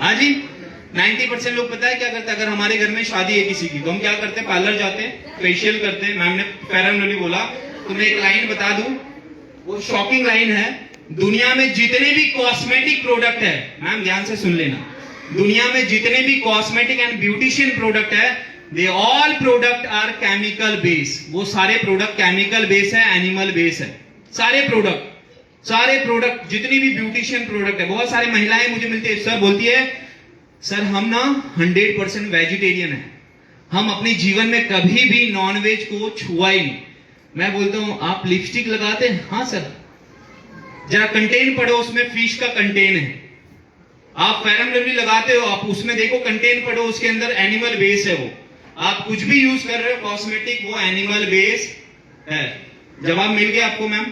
हाँ जी, 90% लोग पता है क्या करते हैं? अगर हमारे घर में शादी है किसी की, तो हम क्या करते हैं? पार्लर जाते हैं, फेशियल करते हैं। मैम ने फेयर एंड लवली बोला तो मैं एक लाइन बता दूं, वो शॉकिंग लाइन है। दुनिया में जितने भी कॉस्मेटिक प्रोडक्ट है, मैम ध्यान से सुन लेना, दुनिया में जितने भी कॉस्मेटिक एंड ब्यूटिशियन प्रोडक्ट है, they all product are chemical base. वो सारे प्रोडक्ट केमिकल बेस है, एनिमल बेस है। सारे प्रोडक्ट जितनी भी ब्यूटिशियन प्रोडक्ट है। बहुत सारी महिलाएं मुझे मिलती है, सर बोलती है सर हम ना 100% वेजिटेरियन है, हम अपने जीवन में कभी भी नॉनवेज को छुआ ही नहीं। मैं बोलता हूं आप लिपस्टिक लगाते हैं? हाँ सर। जरा कंटेन पढ़ो, उसमें फिश का कंटेन है। आप फेयर एंड लवली लगाते हो, आप उसमें देखो कंटेन पढ़ो, उसके अंदर एनिमल बेस है। वो आप कुछ भी यूज कर रहे हो कॉस्मेटिक, वो एनिमल बेस है। जवाब मिल गया आपको मैम?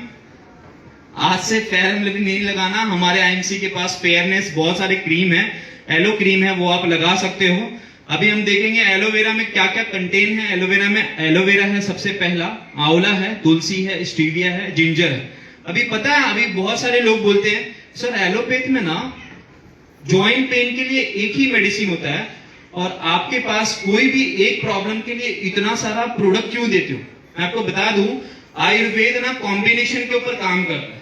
आज से फेयर एंड लवली नहीं लगाना। हमारे आईएमसी के पास फेयरनेस बहुत सारे क्रीम है, एलो क्रीम है, वो आप लगा सकते हो। अभी हम देखेंगे एलोवेरा में क्या क्या कंटेन है। एलोवेरा में एलोवेरा है सबसे पहला, आंवला है, तुलसी है, स्टीविया है, जिंजर है। अभी पता है, अभी बहुत सारे लोग बोलते हैं सर एलोपैथ में ना जॉइंट पेन के लिए एक ही मेडिसिन होता है और आपके पास कोई भी एक प्रॉब्लम के लिए इतना सारा प्रोडक्ट क्यों देते हो। मैं आपको बता दूं, आयुर्वेद ना कॉम्बिनेशन के ऊपर काम करता है।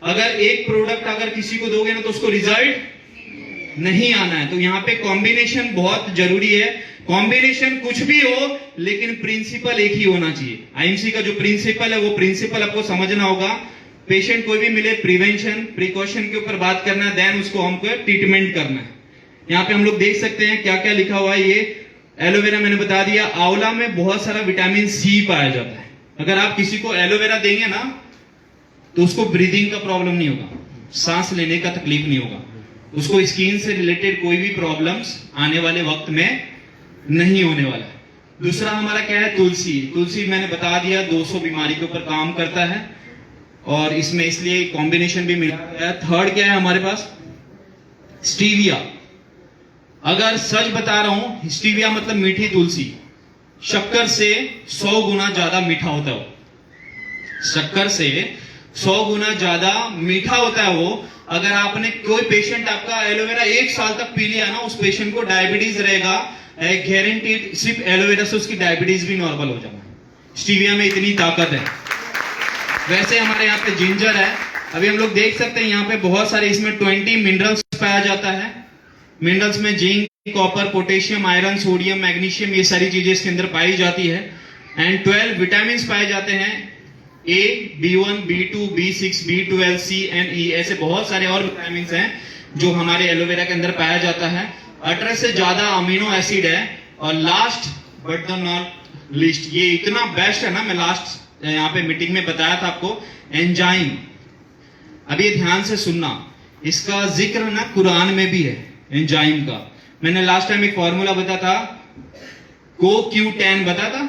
अगर एक प्रोडक्ट अगर किसी को दोगे ना तो उसको रिजल्ट नहीं आना है। तो यहाँ पे कॉम्बिनेशन बहुत जरूरी है। कॉम्बिनेशन कुछ भी हो लेकिन प्रिंसिपल एक ही होना चाहिए। आईएमसी का जो प्रिंसिपल है वो प्रिंसिपल आपको समझना होगा। पेशेंट कोई भी मिले, प्रिवेंशन प्रिकॉशन के ऊपर बात करना है, देन उसको हमको ट्रीटमेंट करना है। यहाँ पे हम लोग देख सकते हैं क्या क्या लिखा हुआ है। ये एलोवेरा मैंने बता दिया। आंवला में बहुत सारा विटामिन सी पाया जाता है। अगर आप किसी को एलोवेरा देंगे ना तो उसको ब्रीदिंग का प्रॉब्लम नहीं होगा, सांस लेने का तकलीफ नहीं होगा, उसको स्किन से रिलेटेड कोई भी प्रॉब्लम्स आने वाले वक्त में नहीं होने वाला है। दूसरा हमारा क्या है, तुलसी। तुलसी मैंने बता दिया 200 बीमारी के ऊपर काम करता है और इसमें इसलिए कॉम्बिनेशन भी मिला है। थर्ड क्या है हमारे पास, स्टीविया। अगर सच बता रहा हूं, स्टीविया मतलब मीठी तुलसी। शक्कर से 100 गुना ज्यादा मीठा होता है वो। शक्कर से 100 गुना ज्यादा मीठा होता है वो। अगर आपने कोई पेशेंट आपका एलोवेरा 1 साल तक पी लिया ना, उस पेशेंट को डायबिटीज रहेगा गारंटीड। सिर्फ एलोवेरा से उसकी डायबिटीज भी नॉर्मल हो जाएगा। स्टीविया में इतनी ताकत है। वैसे हमारे यहाँ पे जिंजर है। अभी हम लोग देख सकते हैं यहाँ पे बहुत सारे, इसमें 20 मिनरल्स पाया जाता है। मिनरल्स में zinc, copper, potassium, iron, sodium, magnesium, ये सारी चीजें इसके अंदर पाई जाती है। एंड 12 विटामिन पाए जाते हैं, ए, B1, B2, B6, B12, C and E। ऐसे बहुत सारे और विटामिन हैं जो हमारे एलोवेरा के अंदर पाया जाता है। 18 से ज्यादा अमीनो एसिड है। और last but the not least, ये इतना बेस्ट है ना, मैं लास्ट यहाँ पे मीटिंग में बताया था आपको, एंजाइम। अभी ध्यान से सुनना, इसका जिक्र ना कुरान में भी है एंजाइम का। मैंने लास्ट टाइम एक फॉर्मूला बताया था, CoQ10 बता था,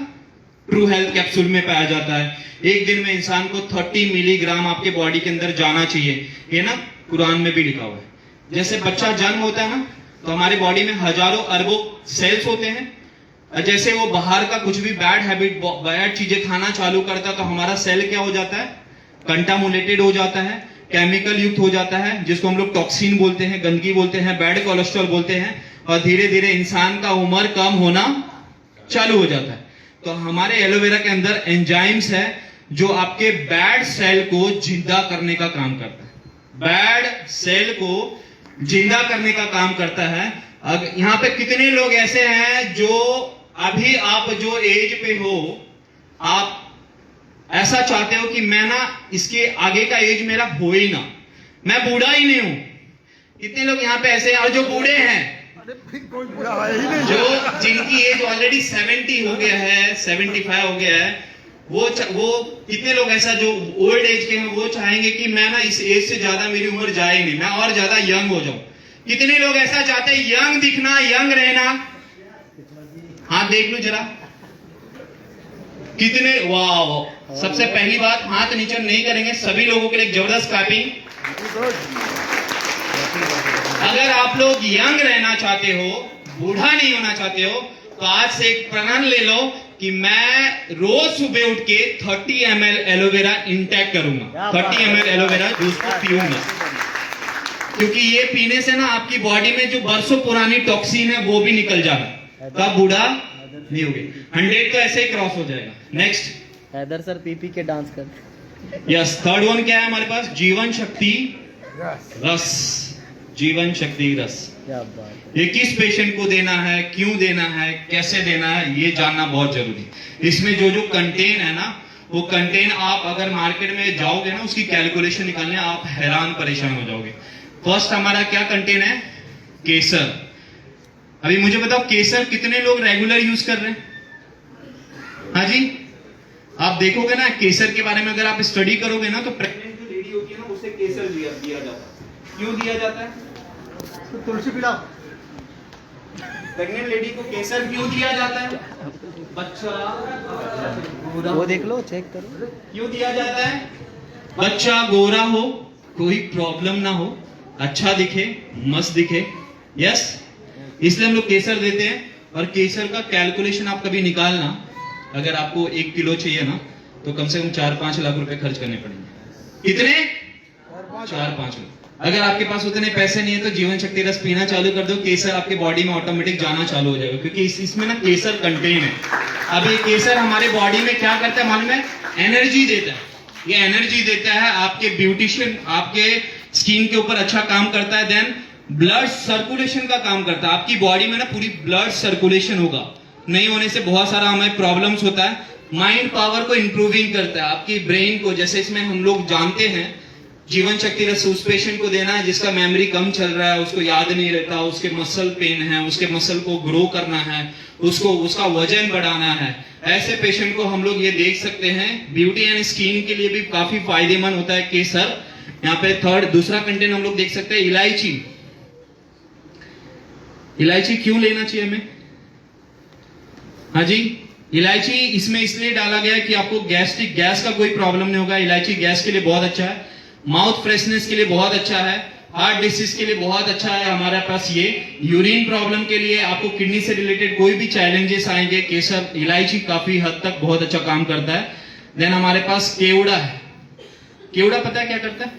ट्रू हेल्थ कैप्सूल में पाया जाता है। एक दिन में इंसान को 30 मिलीग्राम आपके बॉडी के अंदर जाना चाहिए। ये ना कुरान में भी लिखा हुआ है। जैसे बच्चा जन्म होता है ना, तो हमारे बॉडी में हजारों अरबों सेल्स होते हैं। जैसे वो बाहर का कुछ भी बैड हैबिट, बैड चीजें खाना चालू करता है तो हमारा सेल क्या हो जाता है, कंटामुलेटेड हो जाता है, केमिकल युक्त हो जाता है, जिसको हम लोग टॉक्सिन बोलते हैं, गंदगी बोलते हैं, बैड कोलेस्ट्रॉल बोलते हैं। और धीरे धीरे इंसान का उम्र कम होना चालू हो जाता है। तो हमारे एलोवेरा के अंदर एंजाइम्स है जो आपके बैड सेल को जिंदा करने का काम करता है। बैड सेल को जिंदा करने का काम करता है। अब यहाँ पे कितने लोग ऐसे हैं जो अभी आप जो एज पे हो, आप ऐसा चाहते हो कि मैं ना इसके आगे का एज मेरा हो ही ना, मैं बूढ़ा ही नहीं हूं। कितने लोग यहाँ पे ऐसे हैं? और जो बूढ़े हैं, जो जिनकी एज ऑलरेडी 70 हो गया है, 75 हो गया है, वो कितने लोग ऐसा जो ओल्ड एज के हैं, वो चाहेंगे कि मैं ना इस एज से ज्यादा मेरी उम्र जाए नहीं, मैं और ज्यादा यंग हो जाऊं। कितने लोग ऐसा चाहते हैं, यंग दिखना, यंग रहना? हाथ देख लो जरा, कितने। वाह, सबसे पहली बात, हाथ नीचे नहीं करेंगे। सभी लोगों के लिए जबरदस्त क्लैपिंग। अगर आप लोग यंग रहना चाहते हो, बूढ़ा नहीं होना चाहते हो, तो आज से एक प्रण ले लो कि मैं रोज सुबह उठ के 30 ml एलोवेरा इंटेक करूंगा। 30 ml एलोवेरा जूस को पीऊंगा, क्योंकि ये पीने से ना आपकी बॉडी में जो बरसों पुरानी टॉक्सिन है वो भी निकल जाएगा, तो आप बूढ़ा नहीं होगे। 100 तो ऐसे ही क्रॉस हो जाएगा। नेक्स्ट, हैदर सर पीपी के डांस कर। यस, थर्ड वन क्या है हमारे पास, जीवन शक्ति रस। जीवन शक्ति रस, क्या बात है। ये किस पेशेंट को देना है, क्यों देना है, कैसे देना है, ये जानना बहुत जरूरी है। इसमें जो जो कंटेन है ना, वो कंटेन आप अगर मार्केट में जाओगे ना, उसकी कैलकुलेशन निकालने आप हैरान परेशान हो जाओगे। फर्स्ट हमारा क्या कंटेन है, केसर। अभी मुझे बताओ, केसर कितने लोग रेगुलर यूज कर रहे हैं? हाँ जी, आप देखोगे ना केसर के बारे में, अगर आप स्टडी करोगे ना, तो प्रेग्नेंट जो लेडी होती है ना, उसे केसर दिया जाता है। क्यों दिया जाता है? तो तुलसी पिलाओ। प्रेग्नेंट लेडी को केसर क्यों दिया जाता है? बच्चा वो देख लो, चेक करो। क्यों दिया जाता है? बच्चा गोरा हो, कोई प्रॉब्लम ना हो, अच्छा दिखे, मस्त दिखे, यस, इसलिए हम लोग केसर देते हैं। और केसर का कैलकुलेशन आप कभी निकालना, अगर आपको 1 किलो चाहिए ना, तो कम से कम 4-5 लाख रुपए खर्च करने पड़ेंगे। कितने? 4-5 लाख। अगर आपके पास उतने पैसे नहीं है तो जीवन शक्ति रस पीना चालू कर दो, केसर आपके बॉडी में ऑटोमेटिक जाना चालू हो जाएगा, क्योंकि इसमें ना केसर कंटेन है। अब ये केसर हमारे बॉडी में क्या करता है मालूम है? एनर्जी देता है। ये एनर्जी देता है, आपके ब्यूटिशियन, आपके स्किन के ऊपर अच्छा काम करता है। देन ब्लड सर्कुलेशन का काम करता है, आपकी बॉडी में ना पूरी ब्लड सर्कुलेशन होगा। नहीं होने से बहुत सारा हमें प्रॉब्लम्स होता है। माइंड पावर को इंप्रूविंग करता है, आपकी ब्रेन को, जैसे इसमें हम लोग जानते हैं जीवन शक्ति रस उस पेशेंट को देना है जिसका मेमोरी कम चल रहा है, उसको याद नहीं रहता, उसके मसल पेन है, उसके मसल को ग्रो करना है, उसको उसका वजन बढ़ाना है, ऐसे पेशेंट को हम लोग ये देख सकते हैं। ब्यूटी एंड स्किन के लिए भी काफी फायदेमंद होता है केसर। यहाँ पे दूसरा कंटेंट हम लोग देख सकते हैं इलायची। इलायची क्यों लेना चाहिए हमें? हाँ जी, इलायची इसमें इसलिए डाला गया है कि आपको गैस्ट्रिक गैस का कोई प्रॉब्लम नहीं होगा। इलायची गैस के लिए बहुत अच्छा है, माउथ फ्रेशनेस के लिए बहुत अच्छा है, हार्ट डिसीज के लिए बहुत अच्छा है हमारे पास ये। यूरिन प्रॉब्लम के लिए, आपको किडनी से रिलेटेड कोई भी चैलेंजेस आएंगे, केसर इलायची काफी हद तक बहुत अच्छा काम करता है। देन हमारे पास केवड़ा है। केवड़ा पता है क्या करता है?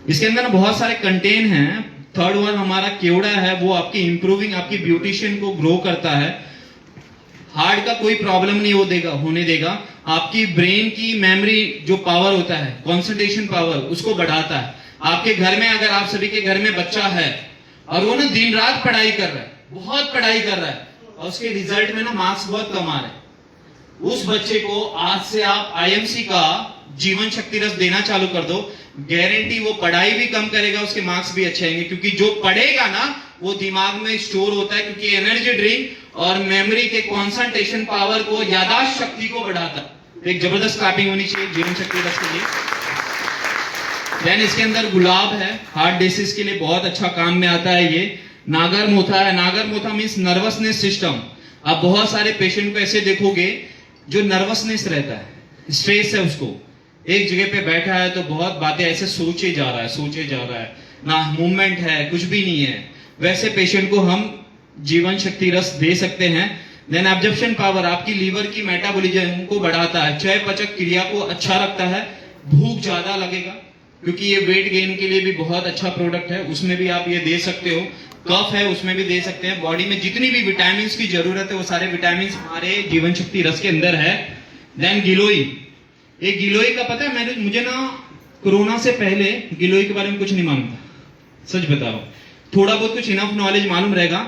इसके अंदर ना बहुत सारे कंटेन हैं। थर्ड वन हमारा केवड़ा है, वो आपकी इंप्रूविंग, आपकी ब्यूटिशियन को ग्रो करता है। हार्ट का कोई प्रॉब्लम नहीं होने देगा। आपकी ब्रेन की मेमोरी जो पावर होता है, कंसंट्रेशन पावर, उसको बढ़ाता है। आपके घर में, अगर आप सभी के घर में बच्चा है और वो ना दिन रात पढ़ाई कर रहा है, बहुत पढ़ाई कर रहा है, और उसके रिजल्ट में ना मार्क्स बहुत कम आ रहे हैं, उस बच्चे को आज से आप आईएमसी का जीवन शक्ति रस देना चालू कर दो, गारंटी वो पढ़ाई भी कम करेगा, उसके मार्क्स भी अच्छे आएंगे। क्योंकि जो पढ़ेगा ना वो दिमाग में स्टोर होता है, क्योंकि एनर्जी ड्रिंक और मेमोरी के कंसंट्रेशन पावर को, यादाश्त शक्ति को बढ़ाता है। एक जबरदस्त क्लैपिंग होनी चाहिए जीवन शक्ति रस के लिए। देन इसके अंदर गुलाब है, हार्ट डिसीज के लिए बहुत अच्छा काम में आता है ये। नागर मोथा है। नागर मोथा मीन्स नर्वसनेस सिस्टम। आप बहुत सारे पेशेंट को ऐसे देखोगे जो नर्वसनेस रहता है, स्ट्रेस है, उसको एक जगह पे बैठा है तो बहुत बातें ऐसे सोचे जा रहा है, ना मूवमेंट है, कुछ भी नहीं है, वैसे पेशेंट को हम जीवन शक्ति रस दे सकते हैं। देन एब्जॉर्प्शन पावर, आपकी लीवर की मेटाबॉलिज्म को बढ़ाता है, चयापचय क्रिया को अच्छा रखता है, भूख ज्यादा लगेगा, क्योंकि ये वेट गेन के लिए भी बहुत अच्छा प्रोडक्ट है, उसमें भी आप ये दे सकते हो। कफ है, उसमें भी दे सकते हैं। बॉडी में जितनी भी विटामिन की जरूरत है वो सारे विटामिन हमारे जीवन शक्ति रस के अंदर है। देन गिलोई। एक गिलोई का पता है, मुझे ना कोरोना से पहले गिलोई के बारे में कुछ नहीं मालूम था, सच बता रहा हूं। थोड़ा बहुत कुछ इनफ नॉलेज मालूम रहेगा,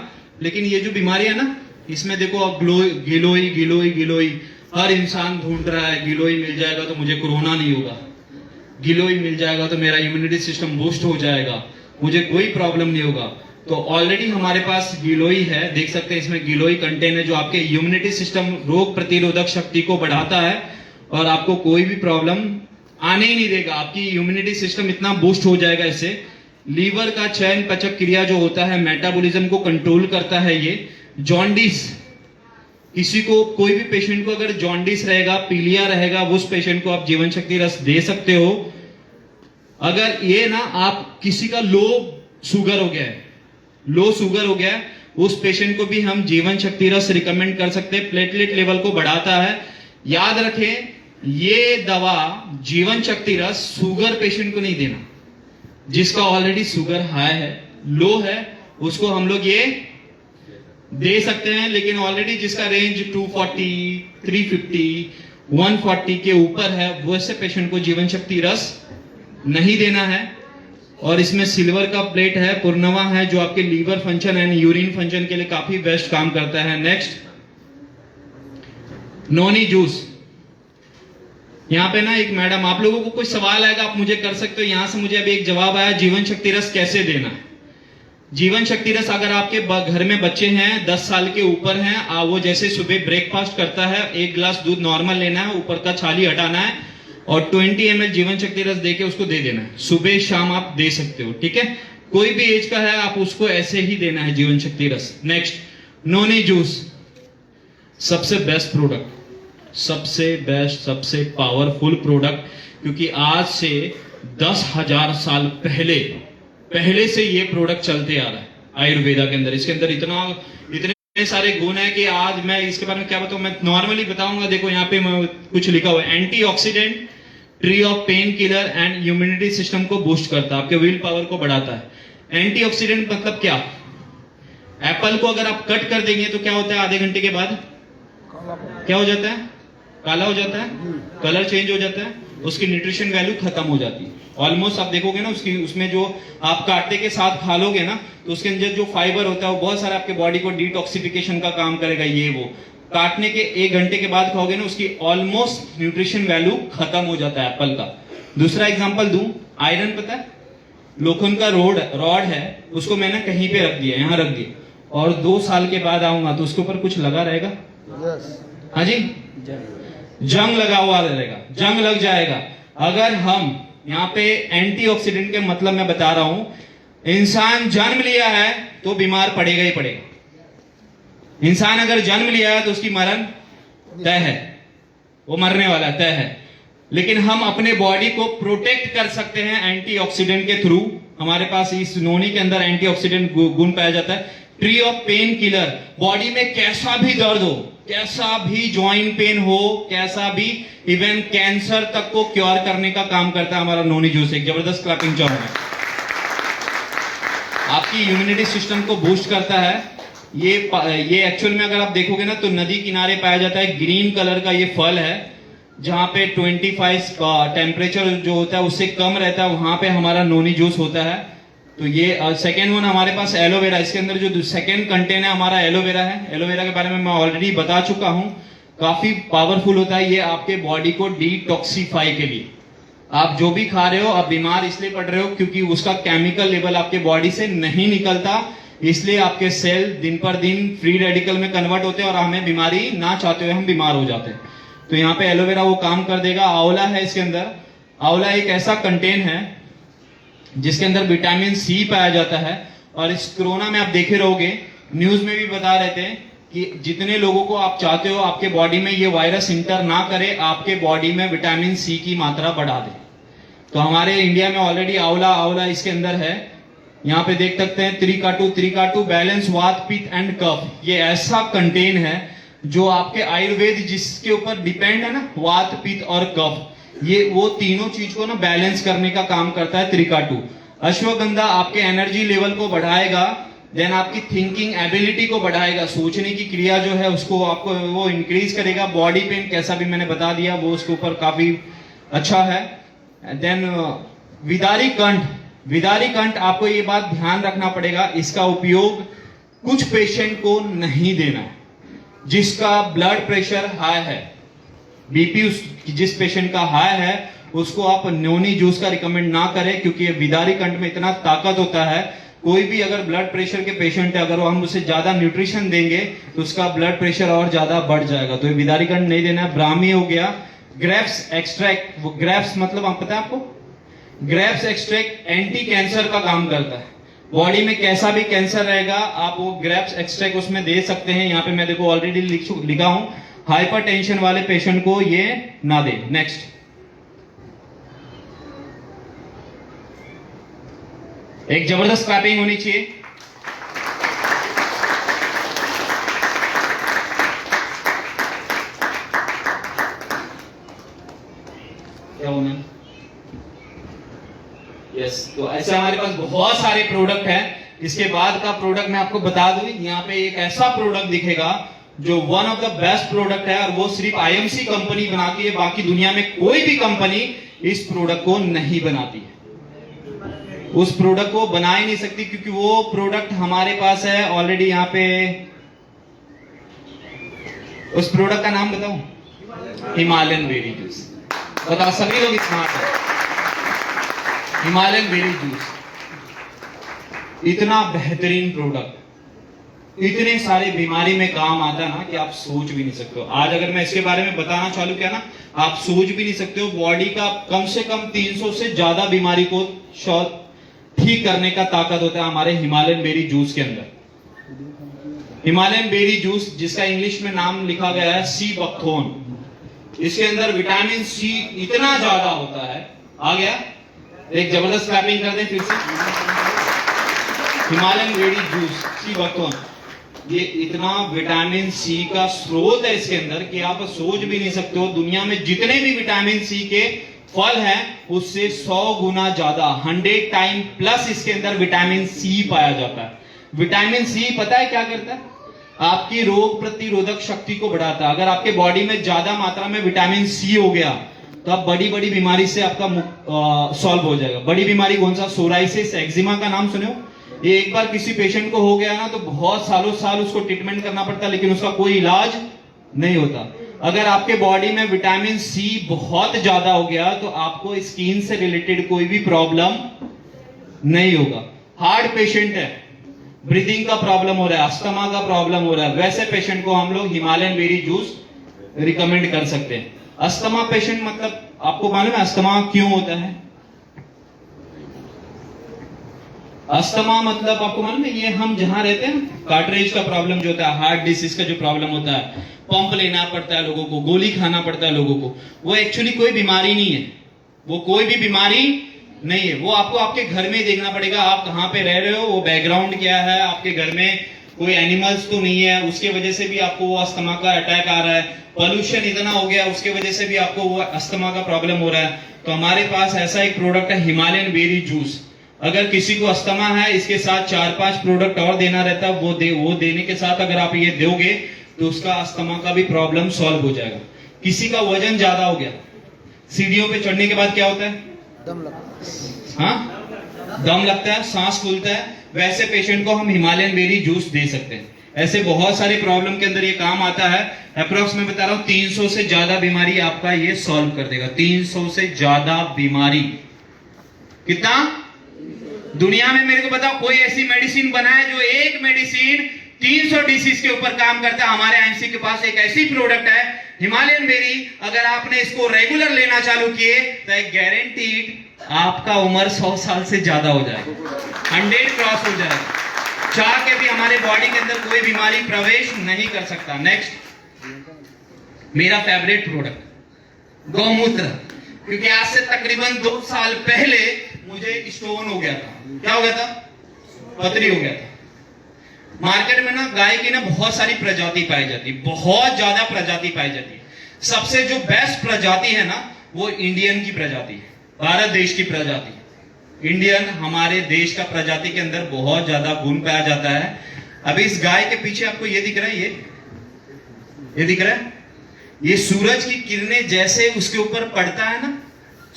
लेकिन ये जो बीमारी है ना, इसमें देखो अब गिलोई गिलोई गिलोई, हर इंसान ढूंढ रहा है गिलोई मिल जाएगा तो मुझे कोरोना नहीं होगा, गिलोई मिल जाएगा तो मेरा इम्यूनिटी सिस्टम बूस्ट हो जाएगा, मुझे कोई प्रॉब्लम नहीं होगा। तो ऑलरेडी हमारे पास गिलोई है, देख सकते हैं इसमें गिलोई कंटेन है, जो आपके इम्यूनिटी सिस्टम, रोग प्रतिरोधक शक्ति को बढ़ाता है और आपको कोई भी प्रॉब्लम आने ही नहीं देगा। आपकी इम्यूनिटी सिस्टम इतना बूस्ट हो जाएगा इससे। लीवर का चयन पचक क्रिया जो होता है, मेटाबॉलिज्म को कंट्रोल करता है ये। जॉन्डिस, किसी को, कोई भी पेशेंट को अगर जॉन्डिस रहेगा, पीलिया रहेगा, उस पेशेंट को आप जीवन शक्ति रस दे सकते हो। अगर ये ना आप किसी का लो शुगर हो गया है, उस पेशेंट को भी हम जीवन शक्ति रस रिकमेंड कर सकते हैं, प्लेटलेट लेवल को बढ़ाता है। याद रखें, ये दवा जीवन शक्ति रस शुगर पेशेंट को नहीं देना, जिसका ऑलरेडी शुगर हाई है, लो है, उसको हम लोग ये दे सकते हैं। लेकिन ऑलरेडी जिसका रेंज 240, 350, 140 के ऊपर है, वैसे पेशेंट को जीवन शक्ति रस नहीं देना है। और इसमें सिल्वर का प्लेट है, पुरनवा है, जो आपके liver function and urine function के लिए काफी बेस्ट काम करता है। Next, noni juice. यहाँ पे ना एक मैडम, आप लोगों को कोई सवाल आएगा आप मुझे कर सकते हो। यहां से मुझे अभी एक जवाब आया, जीवन शक्ति रस कैसे देना है। जीवन शक्ति रस अगर आपके घर में बच्चे हैं 10 साल के ऊपर हैं, वो जैसे सुबह ब्रेकफास्ट करता है, 1 गिलास दूध नॉर्मल लेना है, ऊपर का छाली हटाना है और 20 ml जीवन शक्ति रस देके उसको दे देना है। सुबह शाम आप दे सकते हो, ठीक है। कोई भी एज का है, आप उसको ऐसे ही देना है जीवन शक्ति रस। नेक्स्ट, नोनी जूस, सबसे बेस्ट प्रोडक्ट। सबसे बेस्ट, सबसे पावरफुल प्रोडक्ट, क्योंकि आज से 10,000 साल पहले से ये प्रोडक्ट चलते आ रहा है आयुर्वेदा के अंदर। इसके अंदर इतने सारे गुण है कि आज मैं इसके बारे में क्या बताऊं, मैं नॉर्मली बताऊंगा। देखो यहाँ पे कुछ लिखा हुआ है, antioxidant, tree of pain killer and immunity system को बूस्ट करता है, आपके विल पावर को बढ़ाता है। एंटीऑक्सीडेंट मतलब क्या? एप्पल को अगर आप कट कर देंगे तो क्या होता है, आधे घंटे के बाद क्या हो जाता है? काला हो जाता है, कलर चेंज हो जाता है, उसकी न्यूट्रिशन वैल्यू खत्म हो जाती है। ऑलमोस्ट आप देखोगे ना उसमें जो आप काटते के साथ खा लोगे ना, तो उसके अंदर जो फाइबर होता है वो बहुत सारा आपके बॉडी को डिटॉक्सिफिकेशन का काम करेगा। ये वो काटने के 1 घंटे के बाद खाओगे ना, उसकी ऑलमोस्ट न्यूट्रिशन वैल्यू खत्म हो जाता है एप्पल का। दूसरा एग्जांपल दूं, आयरन पता है, लोखंड का रॉड है, उसको मैंने कहीं पे रख दिया, यहाँ रख दिया, और 2 साल के बाद आऊंगा तो उसके ऊपर कुछ लगा रहेगा? हाँ जी, जंग लगा हुआ रहेगा, जंग लग जाएगा। अगर हम यहाँ पे एंटीऑक्सीडेंट के मतलब मैं बता रहा हूं, इंसान जन्म लिया है तो बीमार पड़ेगा ही पड़ेगा। इंसान अगर जन्म लिया है तो उसकी मरण तय है, वो मरने वाला तय है। लेकिन हम अपने बॉडी को प्रोटेक्ट कर सकते हैं एंटीऑक्सीडेंट के थ्रू। हमारे पास इस नोनी के अंदर एंटीऑक्सीडेंट गुण पाया जाता है। Tree of pain killer, body में कैसा भी दर्द हो, कैसा भी जॉइंट पेन हो, कैसा भी इवन कैंसर तक को क्योर करने का काम करता है हमारा नोनी जूस। एक जबरदस्त क्लैपिंग चाहूंगा। आपकी इम्यूनिटी सिस्टम को बूस्ट करता है। ये एक्चुअल में अगर आप देखोगे ना तो नदी किनारे पाया जाता है। ग्रीन कलर का ये फल है, जहां पे 25 टेम्परेचर जो होता है उससे कम रहता है, वहां पे हमारा नोनी जूस होता है। तो ये सेकेंड वन हमारे पास एलोवेरा, इसके अंदर जो सेकेंड कंटेन है हमारा एलोवेरा है। एलोवेरा के बारे में मैं ऑलरेडी बता चुका हूं, काफी पावरफुल होता है ये आपके बॉडी को डिटॉक्सिफाई के लिए। आप जो भी खा रहे हो, आप बीमार इसलिए पड़ रहे हो क्योंकि उसका केमिकल लेवल आपके बॉडी से नहीं निकलता, इसलिए आपके सेल दिन पर दिन फ्री रेडिकल में कन्वर्ट होते हैं और हमें बीमारी ना चाहते हुए हम बीमार हो जाते हैं। तो यहाँ पे एलोवेरा वो काम कर देगा। आंवला है इसके अंदर। आंवला एक ऐसा कंटेन है जिसके अंदर विटामिन सी पाया जाता है। और इस कोरोना में आप देखे रहोगे, न्यूज में भी बता रहे थे कि जितने लोगों को आप चाहते हो आपके बॉडी में ये वायरस इंटर ना करे, आपके बॉडी में विटामिन सी की मात्रा बढ़ा दे। तो हमारे इंडिया में ऑलरेडी आंवला इसके अंदर है। यहाँ पे देख सकते हैं त्रिकाटू बैलेंस वात पित्त एंड कफ। ये ऐसा कंटेन है जो आपके आयुर्वेद जिसके ऊपर डिपेंड है ना, वात पित्त और कफ, ये वो तीनों चीज को ना बैलेंस करने का काम करता है त्रिकाटू। अश्वगंधा आपके एनर्जी लेवल को बढ़ाएगा, देन आपकी थिंकिंग एबिलिटी को बढ़ाएगा, सोचने की क्रिया जो है उसको आपको वो इंक्रीज करेगा। बॉडी पेन कैसा भी मैंने बता दिया, वो उसके ऊपर काफी अच्छा है। देन विदारी कंठ, आपको ये बात ध्यान रखना पड़ेगा, इसका उपयोग कुछ पेशेंट को नहीं देना है जिसका ब्लड प्रेशर हाई है, बीपी जिस पेशेंट का हाई है उसको आप नोनी जूस का रिकमेंड ना करें, क्योंकि ये विदारी कंठ में इतना ताकत होता है। कोई भी अगर ब्लड प्रेशर के पेशेंट है, अगर हम उसे ज्यादा न्यूट्रिशन देंगे तो उसका ब्लड प्रेशर और ज्यादा बढ़ जाएगा। तो ये विदारी कंठ नहीं देना है। ब्राह्मी हो गया। ग्रेप्स एक्सट्रैक्ट, वो ग्रेप्स मतलब आप पता है आपको, ग्रेप्स एक्सट्रैक्ट एंटी कैंसर का काम करता है। बॉडी में कैसा भी कैंसर रहेगा आप वो ग्रेप्स एक्सट्रैक्ट उसमें दे सकते हैं। यहाँ पे मैं देखो ऑलरेडी लिखा हूं, हाइपरटेंशन वाले पेशेंट को ये ना दे। नेक्स्ट, एक जबरदस्त क्लैपिंग होनी चाहिए। क्या हो मैम? यस, तो ऐसे हमारे पास बहुत सारे प्रोडक्ट हैं। इसके बाद का प्रोडक्ट मैं आपको बता दूं, यहाँ पे एक ऐसा प्रोडक्ट दिखेगा जो one of the best product है और वो सिर्फ आईएमसी कंपनी बनाती है। बाकी दुनिया में कोई भी कंपनी इस प्रोडक्ट को नहीं बनाती है, उस प्रोडक्ट को बना ही नहीं सकती, क्योंकि वो प्रोडक्ट हमारे पास है ऑलरेडी। यहाँ पे उस प्रोडक्ट का नाम बताऊं, हिमालयन बेरी जूस। बताओ, सभी लोग स्मार्ट है। हिमालयन बेरी जूस इतना बेहतरीन प्रोडक्ट, इतने सारे बीमारी में काम आता है ना कि आप सोच भी नहीं सकते हो। आज अगर मैं इसके बारे में बताना चालू किया ना, आप सोच भी नहीं सकते हो। बॉडी का कम से कम 300 से ज्यादा बीमारी को ठीक करने का ताकत होता है हमारे हिमालयन बेरी जूस के अंदर। हिमालयन बेरी जूस जिसका इंग्लिश में नाम लिखा गया है सी बकथोर्न। इसके अंदर विटामिन सी इतना ज्यादा होता है। आ गया, एक जबरदस्त क्लैपिंग कर दें फिर से। हिमालयन रेडी जूस सी बकवन, ये इतना विटामिन सी का स्रोत है इसके अंदर कि आप सोच भी नहीं सकते हो। दुनिया में जितने भी विटामिन सी के फल हैं उससे 100 गुना ज्यादा, 100 टाइम प्लस इसके अंदर विटामिन सी पाया जाता है। विटामिन सी पता है क्या करता है? आपकी रोग प्रतिरोधक शक्ति को बढ़ाता है। अगर आपके बॉडी में ज्यादा मात्रा में विटामिन सी हो गया तो आप बड़ी बड़ी बीमारी से आपका सॉल्व हो जाएगा। बड़ी बीमारी कौन सा? सोराइसिस, एक्जिमा का नाम सुने हो? ये एक बार किसी पेशेंट को हो गया ना तो बहुत सालों साल उसको ट्रीटमेंट करना पड़ता है, लेकिन उसका कोई इलाज नहीं होता। अगर आपके बॉडी में विटामिन सी बहुत ज्यादा हो गया तो आपको स्किन से रिलेटेड कोई भी प्रॉब्लम नहीं होगा। हार्ट पेशेंट है, ब्रीदिंग का प्रॉब्लम हो रहा है, अस्थमा का प्रॉब्लम हो रहा है, वैसे पेशेंट को हम लोग हिमालयन बेरी जूस रिकमेंड कर सकते हैं। अस्थमा पेशेंट मतलब आपको मालूम है अस्थमा क्यों होता है? अस्थमा मतलब आपको मालूम है, ये हम जहां रहते हैं कार्टरेज का प्रॉब्लम जो होता है, हार्ट डिसीज का जो प्रॉब्लम होता है, पंप लेना पड़ता है लोगों को, गोली खाना पड़ता है लोगों को, वो एक्चुअली कोई बीमारी नहीं है। वो कोई भी बीमारी नहीं है। वो आपको आपके घर में देखना पड़ेगा, आप कहां पे रह रहे हो, वो बैकग्राउंड क्या है, आपके घर में कोई एनिमल्स तो नहीं है, उसके वजह से भी आपको वो अस्थमा का अटैक आ रहा है। पोल्यूशन इतना हो गया उसके वजह से भी आपको वो अस्थमा का प्रॉब्लम हो रहा है। तो हमारे पास ऐसा एक प्रोडक्ट है हिमालयन बेरी जूस। अगर किसी को अस्थमा है, इसके साथ 4-5 प्रोडक्ट और देना रहता है, वो देने के साथ अगर आप ये दोगे तो उसका अस्थमा का भी प्रॉब्लम सॉल्व हो जाएगा। किसी का वजन ज्यादा हो गया, सीढ़ियों पे चढ़ने के बाद क्या होता है? दम लगता है। हाँ, दम लगता है, सांस फूलता है, वैसे पेशेंट को हम हिमालयन बेरी जूस दे सकते हैं। ऐसे बहुत सारे प्रॉब्लम के अंदर ये काम आता है। अप्रोक्स मैं बता रहा हूं 300 से ज्यादा बीमारी आपका ये सॉल्व कर देगा। 300 से ज्यादा बीमारी। कितना? दुनिया में मेरे को बताओ कोई ऐसी मेडिसिन बनाए जो एक मेडिसिन 300 डिसीज के ऊपर काम करता है। हमारे आईएमसी के पास एक ऐसी प्रोडक्ट है हिमालयन बेरी। अगर आपने इसको रेगुलर लेना चालू किए तो एक गारंटीड आपका उम्र 100 साल से ज्यादा हो जाएगा, 100 क्रॉस हो जाएगा। चाह के भी हमारे बॉडी के अंदर कोई बीमारी प्रवेश नहीं कर सकता। नेक्स्ट, मेरा फेवरेट प्रोडक्ट गौमूत्र, क्योंकि आज से तकरीबन 2 साल पहले मुझे स्टोन हो गया था। क्या हो गया था? पथरी हो गया था। मार्केट में ना गाय की ना बहुत सारी प्रजाति पाई जाती, बहुत ज्यादा प्रजाति पाई जाती है। सबसे जो बेस्ट प्रजाति है ना वो इंडियन की प्रजाति है, भारत देश की प्रजाति। इंडियन हमारे देश का प्रजाति के अंदर बहुत ज्यादा गुण पाया जाता है। अभी इस गाय के पीछे आपको ये दिख रहा है, ये दिख रहा है, ये सूरज की किरणें जैसे उसके ऊपर पड़ता है ना,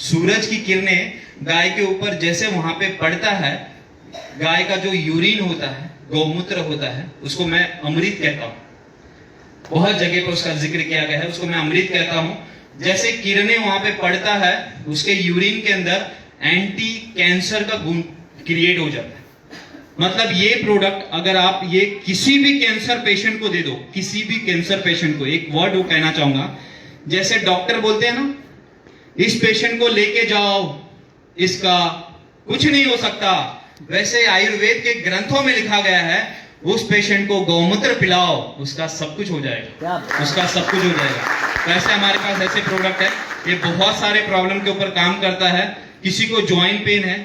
सूरज की किरणें गाय के ऊपर जैसे वहां पे पड़ता है, गाय का जो यूरिन होता है, गौमूत्र होता है, उसको मैं अमृत कहता हूं। बहुत जगह पर उसका जिक्र किया गया है, उसको मैं अमृत कहता हूं। जैसे किरणें वहां पे पड़ता है, उसके यूरिन के अंदर एंटी कैंसर का गुण क्रिएट हो जाता है। मतलब ये प्रोडक्ट अगर आप ये किसी भी कैंसर पेशेंट को दे दो, किसी भी कैंसर पेशेंट को, एक वर्ड वो कहना चाहूंगा, जैसे डॉक्टर बोलते हैं ना इस पेशेंट को लेके जाओ, इसका कुछ नहीं हो सकता, वैसे आयुर्वेद के ग्रंथों में लिखा गया है उस पेशेंट को गौमूत्र पिलाओ, उसका सब कुछ हो जाएगा, उसका सब कुछ हो जाएगा। वैसे हमारे पास ऐसे प्रोडक्ट है, ये बहुत सारे प्रॉब्लम के ऊपर काम करता है। किसी को ज्वाइंट पेन है,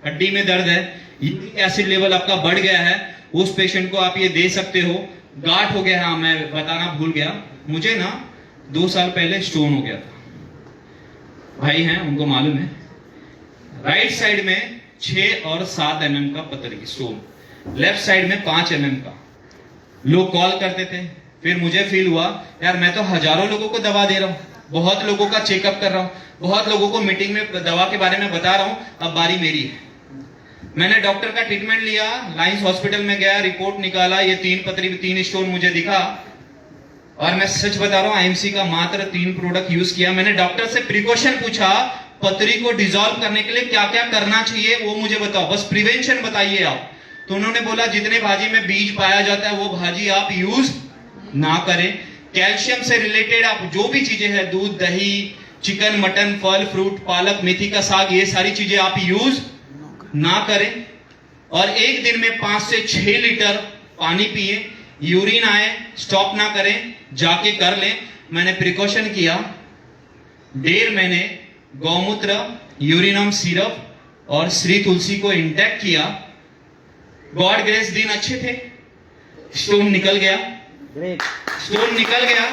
हड्डी में दर्द है, यूरिक एसिड लेवल आपका बढ़ गया है, उस पेशेंट को आप ये दे सकते हो। गांठ हो गया, हाँ मैं बताना भूल गया, मुझे ना 2 साल पहले स्टोन हो गया था। भाई हैं उनको मालूम है, राइट साइड में 6 और 7 mm का पथरी स्टोन, लेफ्ट साइड में 5 mm का। लोग कॉल करते थे, फिर मुझे फील हुआ यार मैं तो हजारों लोगों को दवा दे रहा हूं, बहुत लोगों का चेकअप कर रहा हूं, बहुत लोगों को मीटिंग में दवा के बारे में बता रहा हूं, अब बारी मेरी है। मैंने डॉक्टर का ट्रीटमेंट लिया, लाइंस हॉस्पिटल में गया, रिपोर्ट निकाला, ये 3 पथरी 3 स्टोन मुझे दिखा, और मैं सच बता रहा हूं आईएमसी का मात्र 3 प्रोडक्ट यूज किया। मैंने डॉक्टर से प्रिकॉशन पूछा, पथरी को डिसॉल्व करने के लिए क्या क्या करना चाहिए वो मुझे बताओ, बस प्रिवेंशन बताइए आप। तो उन्होंने बोला जितने भाजी में बीज पाया जाता है वो भाजी आप यूज ना करें। कैल्शियम से रिलेटेड आप जो भी चीजें हैं, दूध, दही, चिकन, मटन, फल, फ्रूट, पालक, मेथी का साग, ये सारी चीजें आप यूज ना करें। और एक दिन में 5 से 6 लीटर पानी पिए, यूरिन आए स्टॉप ना करें, जाके कर लें। मैंने प्रिकॉशन किया, 1.5 महीने गौमूत्र, यूरिनम सिरप और श्री तुलसी को इंटेक्ट किया। गॉड ग्रेस, दिन अच्छे थे, स्टोन निकल गया, ग्रेट। स्टोन निकल गया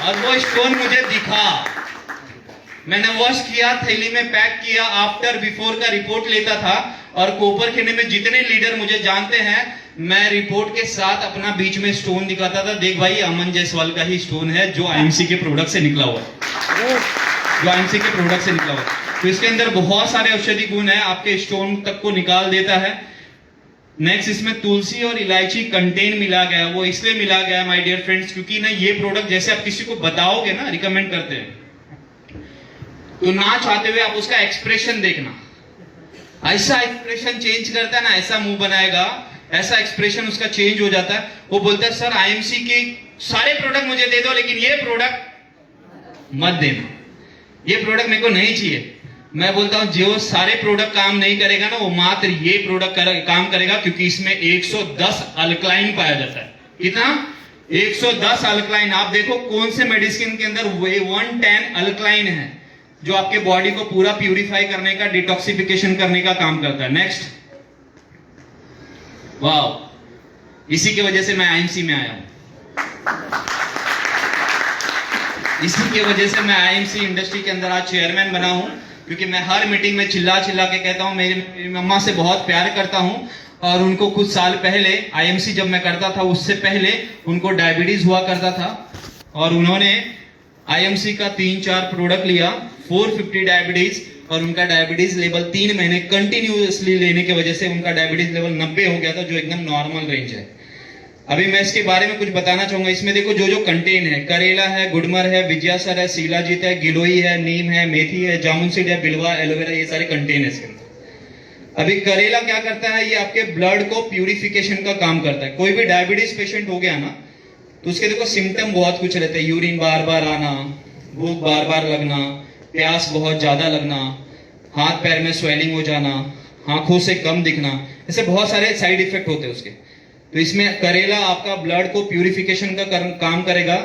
और वो स्टोन मुझे दिखा। मैंने वॉश किया, थैली में पैक किया, आफ्टर बिफोर का रिपोर्ट लेता था और कोपरखेने में जितने लीडर मुझे जानते हैं, मैं रिपोर्ट के साथ अपना बीच में स्टोन दिखाता था। देख भाई, अमन जायसवाल का ही स्टोन है जो आईएमसी के प्रोडक्ट से निकला हुआ है, जो आईएमसी के प्रोडक्ट से निकला हुआ है। तो इसके अंदर बहुत सारे औषधि गुण है, आपके स्टोन तक को निकाल देता है। नेक्स्ट, इसमें तुलसी और इलायची कंटेन मिला गया। वो इसलिए मिला गया माय डियर फ्रेंड्स, क्योंकि ना ये प्रोडक्ट जैसे आप किसी को बताओगे ना, रिकमेंड करते हैं, तो ना चाहते हुए आप उसका एक्सप्रेशन देखना, ऐसा एक्सप्रेशन चेंज करता है ना, ऐसा मुंह बनाएगा, ऐसा एक्सप्रेशन उसका चेंज हो जाता है। वो बोलता है सर आईएमसी के सारे प्रोडक्ट मुझे दे दो, लेकिन ये प्रोडक्ट मत देना, ये प्रोडक्ट मेरे को नहीं चाहिए। मैं बोलता हूं जो सारे प्रोडक्ट काम नहीं करेगा ना, वो मात्र ये प्रोडक्ट काम करेगा, क्योंकि इसमें 110 अल्कलाइन पाया जाता है। कितना? 110 अल्कलाइन। आप देखो कौन से मेडिसिन के अंदर 110 अल्कलाइन है, जो आपके बॉडी को पूरा प्यूरिफाई करने का, डिटॉक्सिफिकेशन करने का काम करता है। नेक्स्ट, वाह, इसी की वजह से मैं आईएमसी में आया हूं, इसी की वजह से मैं आईएमसी इंडस्ट्री के अंदर आज चेयरमैन बना हूं, क्योंकि मैं हर मीटिंग में चिल्ला चिल्ला के कहता हूं मेरी मम्मा से बहुत प्यार करता हूं, और उनको कुछ साल पहले आईएमसी जब मैं करता था, उससे पहले उनको डायबिटीज हुआ करता था, और उन्होंने आईएमसी का 3-4 प्रोडक्ट लिया, 450 डायबिटीज, और उनका डायबिटीज लेवल 3 महीने कंटिन्यूअसली लेने की वजह से उनका डायबिटीज लेवल 90 हो गया था, जो एकदम नॉर्मल रेंज है। अभी मैं इसके बारे में कुछ बताना चाहूंगा। इसमें देखो जो जो कंटेन है, करेला है, गुड़मर है, विजयासर है, शिलाजीत है, गिलोई है, नीम है, मेथी है, जामुन सीड है, बिलवा, एलोवेरा, ये सारे कंटेन है इसके अंदर। अभी करेला क्या करता है, ये आपके ब्लड को प्यूरिफिकेशन का काम करता है। कोई भी डायबिटीज पेशेंट हो गया ना, तो उसके देखो सिम्टम बहुत कुछ रहते हैं, यूरिन बार बार आना, भूख बार बार लगना, प्यास बहुत ज्यादा लगना, हाथ पैर में स्वेलिंग हो जाना, आंखों से कम दिखना, ऐसे बहुत सारे साइड इफेक्ट होते हैं उसके। तो इसमें करेला आपका ब्लड को प्यूरिफिकेशन का काम करेगा।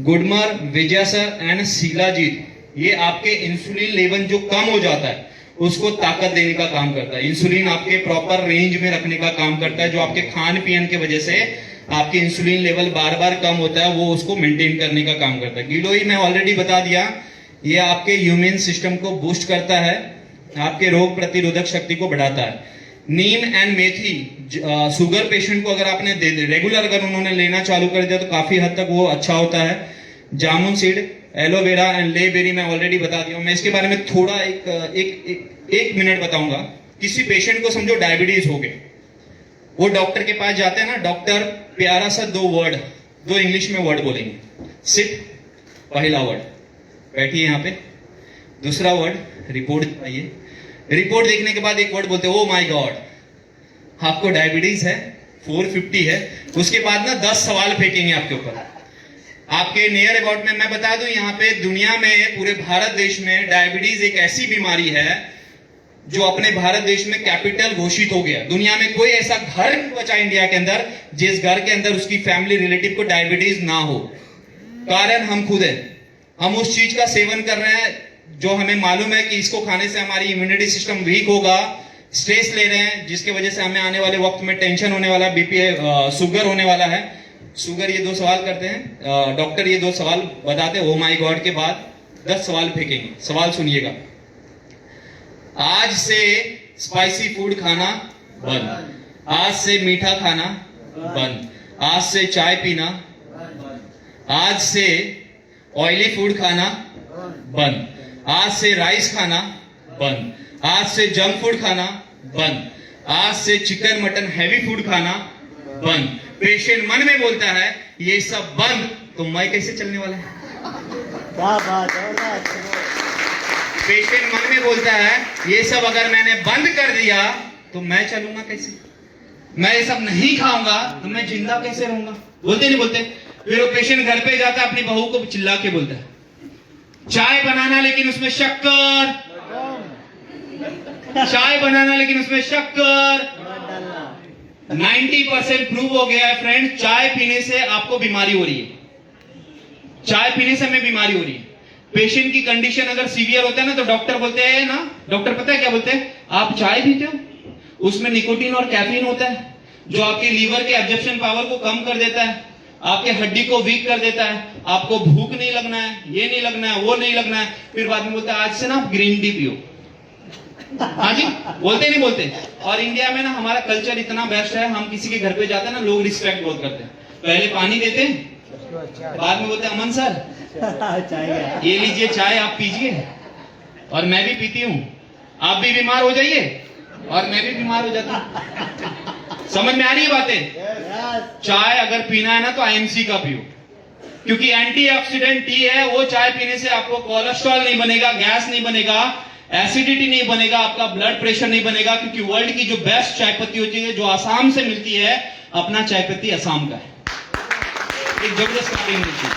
गुड़मर, विजयासर एंड शिलाजीत, ये आपके इंसुलिन लेवल जो कम हो जाता है उसको ताकत देने का काम करता है, इंसुलिन आपके प्रॉपर रेंज में रखने का काम करता है। जो आपके खान पीन की वजह से आपके इंसुलिन लेवल बार बार कम होता है, वो उसको मेंटेन करने का काम करता है। गिलोई मैं ऑलरेडी बता दिया, ये आपके ह्यूमन सिस्टम को बूस्ट करता है, आपके रोग प्रतिरोधक शक्ति को बढ़ाता है। नीम एंड मेथी, शुगर पेशेंट को अगर आपने रेगुलर अगर उन्होंने लेना चालू कर दिया तो काफी हद तक वो अच्छा होता है। जामुन सीड, एलोवेरा एंड लेबेरी मैं ऑलरेडी बता दिया हूं। मैं इसके बारे में थोड़ा एक मिनट बताऊंगा। किसी पेशेंट को समझो डायबिटीज हो गए, वो डॉक्टर के पास जाते हैं ना, डॉक्टर प्यारा सा 2 इंग्लिश में वर्ड बोलेंगे, सिट, पहला वर्ड, बैठिए यहाँ पे, दूसरा वर्ड रिपोर्ट दिखाइए, रिपोर्ट देखने के बाद एक वर्ड बोलते हैं, ओ माय गॉड आपको डायबिटीज है, 450 है। उसके बाद ना 10 सवाल फेंकेंगे आपके ऊपर, आपके नियर अबाउट में। मैं बता दूं, यहाँ पे दुनिया में, पूरे भारत देश में डायबिटीज एक ऐसी बीमारी है जो अपने भारत देश में कैपिटल घोषित हो गया। दुनिया में कोई ऐसा घर नहीं बचा इंडिया के अंदर जिस घर के अंदर उसकी फैमिली रिलेटिव को डायबिटीज ना हो। कारण हम खुद है, हम उस चीज का सेवन कर रहे हैं जो हमें मालूम है कि इसको खाने से हमारी इम्यूनिटी सिस्टम वीक होगा, स्ट्रेस ले रहे हैं जिसकी वजह से हमें आने वाले वक्त में टेंशन होने वाला, बीपी, शुगर होने वाला है। शुगर, ये 2 सवाल करते हैं डॉक्टर, ये 2 सवाल बताते हैं, ओ माय गॉड के बाद 10 सवाल फेंकेंगे। सवाल सुनिएगा, आज से स्पाइसी फूड खाना बंद, आज से मीठा खाना बंद, आज से चाय पीना, आज से ऑयली फूड खाना बंद, आज से राइस खाना बंद, आज से जंक फूड खाना बंद, आज से चिकन मटन हैवी फूड खाना बंद। पेशेंट मन में बोलता है ये सब बंद, तो मैं कैसे चलने वाला है? क्या बात है। पेशेंट मन में बोलता है ये सब अगर मैंने बंद कर दिया तो मैं चलूंगा कैसे, मैं ये सब नहीं खाऊंगा तो मैं जिंदा कैसे रहूंगा? बोलते नहीं बोलते? फिर वो पेशेंट घर पे जाता है, अपनी बहू को चिल्ला के बोलता है चाय बनाना लेकिन उसमें शक्कर, चाय बनाना लेकिन उसमें शक्कर। 90% प्रूव हो गया है फ्रेंड, चाय पीने से आपको बीमारी हो रही है, चाय पीने से हमें बीमारी हो रही है। पेशेंट की कंडीशन अगर सीवियर होता है ना, तो डॉक्टर बोलते हैं ना, डॉक्टर पता है क्या बोलते हैं, आप चाय पीते हो, उसमें निकोटीन और कैफीन होता है जो आपके लीवर के एब्जॉर्प्शन पावर को कम कर देता है, आपके हड्डी को वीक कर देता है, आपको भूख नहीं लगना है, ये नहीं लगना है, वो नहीं लगना है। फिर बाद में बोलते हैं आज से ना आप ग्रीन टी पियो। हाँ जी, बोलते नहीं बोलते। और इंडिया में ना हमारा कल्चर इतना बेस्ट है, हम किसी के घर पे जाते हैं ना, लोग रिस्पेक्ट बहुत करते हैं। पहले पानी देते हैं, बाद में बोलते हैं अमन सर चाय ये लीजिए चाय, आप पीजिए। और मैं भी पीती हूँ, आप भी बीमार हो जाइए और मैं भी बीमार हो जाता हूँ। समझ में आ रही है बातें? चाय अगर पीना है ना तो आईएमसी का पियो, क्योंकि एंटीऑक्सीडेंट टी है। वो चाय पीने से आपको कोलेस्ट्रॉल नहीं बनेगा, गैस नहीं बनेगा, एसिडिटी नहीं बनेगा, आपका ब्लड प्रेशर नहीं बनेगा। क्योंकि वर्ल्ड की जो बेस्ट चाय पत्ती होती है जो आसाम से मिलती है, अपना चाय पत्ती असम का है। एक जबरदस्त बात होती है।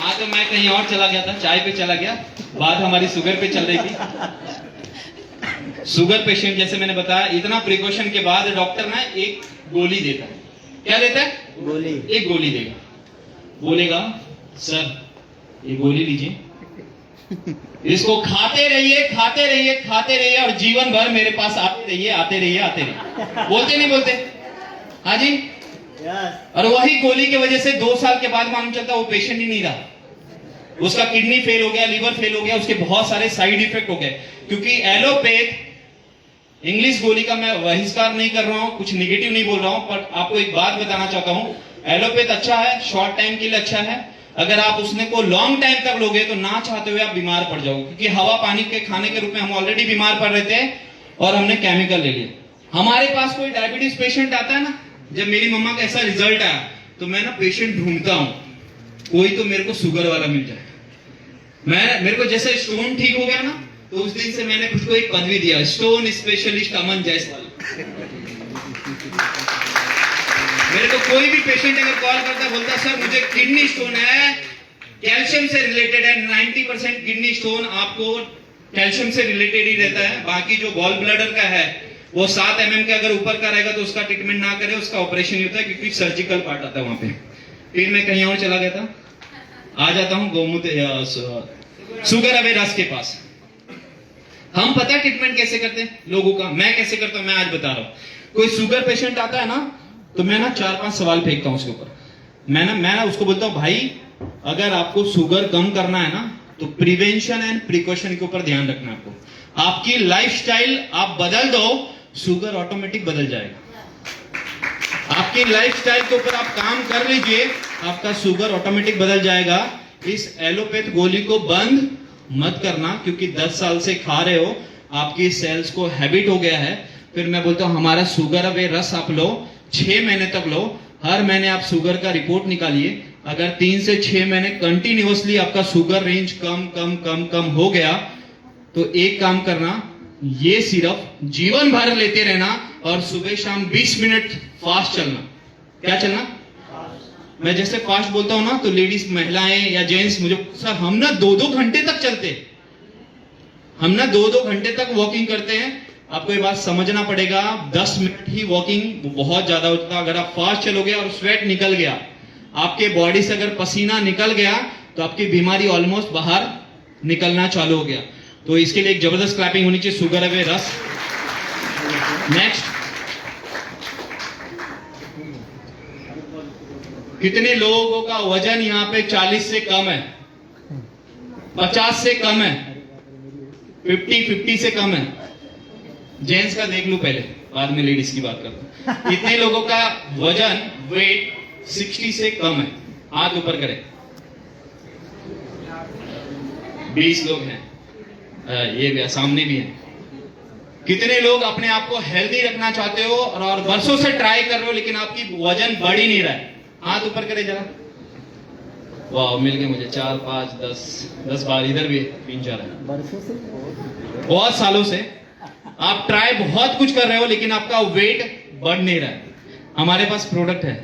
हाँ, तो मैं कहीं और चला गया था, चाय पे चला गया, बात हमारी शुगर पे चल रही थी। शुगर पेशेंट, जैसे मैंने बताया, इतना प्रिकॉशन के बाद डॉक्टर ना एक गोली देता है। क्या देता है? गोली। एक गोली देगा, बोलेगा सर ये गोली लीजिए, इसको खाते रहिए, खाते रहिए, खाते रहिए और जीवन भर मेरे पास आते रहिए, आते रहिए, आते रहिए। बोलते नहीं बोलते? हाँ जी। और वही गोली की वजह से 2 साल के बाद मालूम चलता वो पेशेंट ही नहीं रहा, उसका किडनी फेल हो गया, लीवर फेल हो गया, उसके बहुत सारे साइड इफेक्ट हो गए। क्योंकि एलोपैथ इंग्लिश गोली का मैं बहिष्कार नहीं कर रहा हूं, कुछ निगेटिव नहीं बोल रहा हूं, पर आपको एक बात बताना चाहता हूं, एलोपैथ अच्छा है, शॉर्ट टाइम के लिए अच्छा है। अगर आप उसने को लॉन्ग टाइम तक लोगे तो ना चाहते हुए आप बीमार पड़ जाओगे। क्योंकि हवा पानी के खाने के रूप में हम ऑलरेडी बीमार पड़ रहे थे और हमने केमिकल ले लिया। हमारे पास कोई डायबिटीज पेशेंट आता है ना, जब मेरी मम्मा का ऐसा रिजल्ट आया तो मैं ना पेशेंट ढूंढता हूं, कोई तो मेरे को शुगर वाला मिल जाए। मेरे को जैसे स्टोन ठीक हो गया ना, तो उस दिन से मैंने खुद को एक पदवी दिया, स्टोन स्पेशलिस्ट अमन जायसवाल। मेरे को कोई भी पेशेंट अगर कॉल करता है, बोलता सर मुझे किडनी स्टोन है, कैल्शियम से रिलेटेड है, 90% किडनी स्टोन आपको कैल्शियम से रिलेटेड ही रहता है। बाकी जो गॉल ब्लैडर का है वो 7 mm के अगर ऊपर का रहेगा तो उसका ट्रीटमेंट ना करे, उसका ऑपरेशन ही होता है, क्योंकि सर्जिकल पार्ट आता है वहां पे। फिर मैं कहीं और चला गया था, आ जाता हूं गौमूत्र शुगर अवे रस के पास। हम पता है ट्रीटमेंट कैसे करते हैं लोगों का, मैं कैसे करता हूं, मैं आज बता रहा हूं। कोई शुगर पेशेंट आता है ना, तो मैं ना 4-5 सवाल फेंकता हूं उसके ऊपर। मैं ना उसको बोलता हूं, भाई अगर आपको शुगर कम करना है ना, तो प्रिवेंशन एंड प्रिकॉशन के ऊपर ध्यान रखना। आपकी लाइफस्टाइल आप बदल दो, शुगर ऑटोमेटिक बदल जाएगा। आपकी लाइफस्टाइल के ऊपर आप काम कर लीजिए, आपका शुगर ऑटोमेटिक बदल जाएगा। इस एलोपैथ गोली को बंद मत करना, क्योंकि 10 साल से खा रहे हो, आपकी सेल्स को हैबिट हो गया है। फिर मैं बोलता हूं हमारा शुगर अवे रस आप लो, 6 महीने तक लो। हर महीने आप शुगर का रिपोर्ट निकालिए। अगर 3 से 6 महीने कंटिन्यूअसली आपका शुगर रेंज कम कम कम कम हो गया, तो एक काम करना, ये सिर्फ जीवन भर लेते रहना और सुबह शाम 20 मिनट फास्ट चलना। क्या चलना? मैं जैसे फास्ट बोलता हूं ना, तो लेडीज, महिलाएं या जेंट्स मुझे सर हम ना 2-2 घंटे तक चलते, हम ना 2-2 घंटे तक वॉकिंग करते हैं। आपको ये बात समझना पड़ेगा, 10 मिनट ही वॉकिंग बहुत ज्यादा होता है। अगर आप फास्ट चलोगे और स्वेट निकल गया, आपके बॉडी से अगर पसीना निकल गया, तो आपकी बीमारी ऑलमोस्ट बाहर निकलना चालू हो गया। तो इसके लिए एक जबरदस्त क्लैपिंग होनी चाहिए शुगर अवे रस। नेक्स्ट, कितने लोगों का वजन यहाँ पे 40 से कम है, 50 से कम है, 50 से कम है? जेंट्स का देख लूं पहले, बाद में लेडीज की बात करता हूं। कितने लोगों का वजन वेट 60 से कम है? हाथ ऊपर करें। 20 लोग हैं, ये भी सामने भी है। कितने लोग अपने आप को हेल्दी रखना चाहते हो और वर्षों से ट्राई कर रहे हो, लेकिन आपकी वजन बढ़ ही नहीं रहा है? हाथ ऊपर करें जरा। वाह, मिल गए मुझे 4, 5, 10 बार। इधर भी 3-4 है। बरसों से, बहुत सालों से आप ट्राई बहुत कुछ कर रहे हो, लेकिन आपका वेट बढ़ नहीं रहा है। हमारे पास प्रोडक्ट है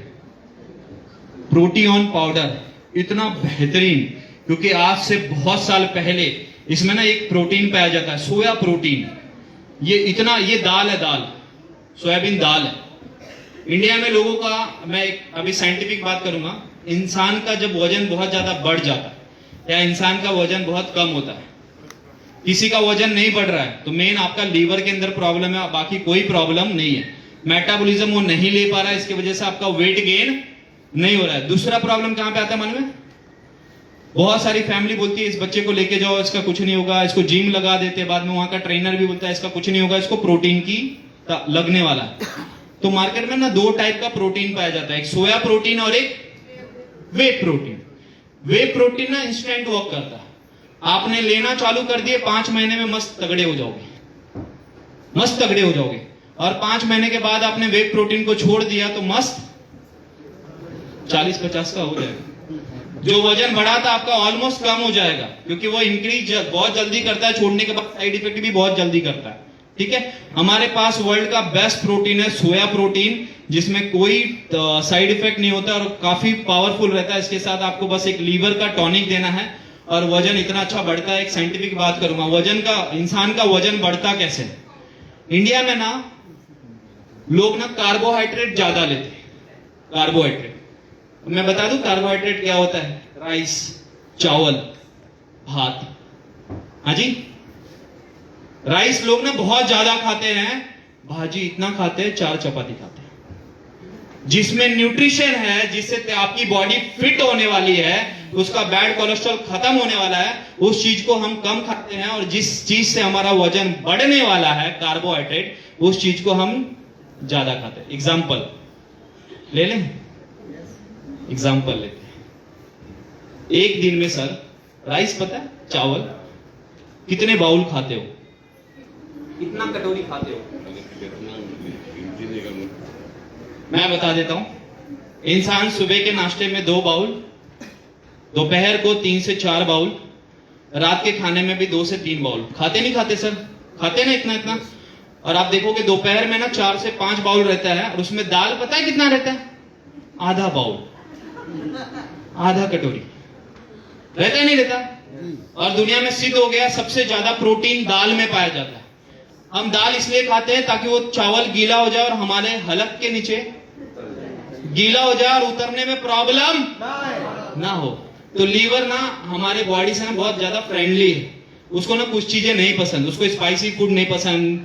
प्रोटीन पाउडर, इतना बेहतरीन, क्योंकि आज से बहुत साल पहले इसमें ना एक प्रोटीन पाया जाता है, सोया प्रोटीन। ये दाल है, दाल सोयाबीन दाल है। इंडिया में लोगों का, मैं अभी साइंटिफिक बात करूंगा, इंसान का जब वजन बहुत ज्यादा बढ़ जाता है या इंसान का वजन बहुत कम होता है, किसी का वजन नहीं बढ़ रहा है, तो मेन आपका लीवर के अंदर प्रॉब्लम है, बाकी कोई प्रॉब्लम नहीं है। मेटाबॉलिज्म वो नहीं ले पा रहा है, इसकी वजह से आपका वेट गेन नहीं हो रहा है। दूसरा प्रॉब्लम कहां पे आता है मन में? बहुत सारी फैमिली बोलती है इस बच्चे को लेके जाओ, इसका कुछ नहीं होगा, इसको जिम लगा देते, बाद में वहां का ट्रेनर भी बोलता है इसका कुछ नहीं होगा, इसको प्रोटीन की लगने वाला है। तो मार्केट में ना दो टाइप का प्रोटीन पाया जाता है, एक सोया प्रोटीन और एक वे प्रोटीन। वे प्रोटीन ना इंस्टेंट वर्क करता है, आपने लेना चालू कर दिए 5 महीने में मस्त तगड़े हो जाओगे, मस्त तगड़े हो जाओगे। और 5 महीने के बाद आपने वे प्रोटीन को छोड़ दिया तो मस्त 40-50 का हो जाएगा। जो वजन बढ़ा था आपका ऑलमोस्ट कम हो जाएगा, क्योंकि वो इंक्रीज बहुत जल्दी करता है, छोड़ने के बाद साइड इफेक्ट भी बहुत जल्दी करता है। ठीक है, हमारे पास वर्ल्ड का बेस्ट प्रोटीन है सोया प्रोटीन, जिसमें कोई साइड इफेक्ट नहीं होता और काफी पावरफुल रहता है। इसके साथ आपको बस एक लीवर का टॉनिक देना है और वजन इतना अच्छा बढ़ता है। एक साइंटिफिक बात करूंगा, वजन का, इंसान का वजन बढ़ता कैसे है? इंडिया में ना लोग ना कार्बोहाइड्रेट ज्यादा लेते हैं, कार्बोहाइड्रेट। मैं बता दूं कार्बोहाइड्रेट क्या होता है? राइस, चावल, भात। हाँ जी, राइस लोग ना बहुत ज्यादा खाते हैं, भाजी इतना खाते हैं, 4 चपाती खाते हैं। जिसमें न्यूट्रिशन है, जिससे आपकी बॉडी फिट होने वाली है, उसका बैड कोलेस्ट्रॉल खत्म होने वाला है, उस चीज को हम कम खाते हैं। और जिस चीज से हमारा वजन बढ़ने वाला है, कार्बोहाइड्रेट, उस चीज को हम ज्यादा खाते हैं। एग्जाम्पल ले लें, एग्जाम्पल लेते हैं। एक दिन में सर राइस, पता है चावल कितने बाउल खाते हो? कितना कटोरी खाते हो? मैं बता देता हूं। इंसान सुबह के नाश्ते में 2 बाउल, दोपहर को 3 से 4 बाउल, रात के खाने में भी 2 से 3 बाउल खाते। नहीं खाते सर? खाते ना इतना इतना। और आप देखोगे दोपहर में ना 4 से 5 बाउल रहता है, और उसमें दाल पता है कितना रहता है? आधा बाउल, आधा कटोरी रहता है, नहीं रहता? और दुनिया में सिद्ध हो गया सबसे ज्यादा प्रोटीन दाल में पाया जाता है। हम दाल इसलिए खाते हैं ताकि वो चावल गीला हो जाए और हमारे हलक के नीचे गीला हो जाए और उतरने में प्रॉब्लम ना हो। तो लीवर ना हमारे बॉडी से ना बहुत ज्यादा फ्रेंडली है, उसको ना कुछ चीजें नहीं पसंद, उसको स्पाइसी फूड नहीं पसंद,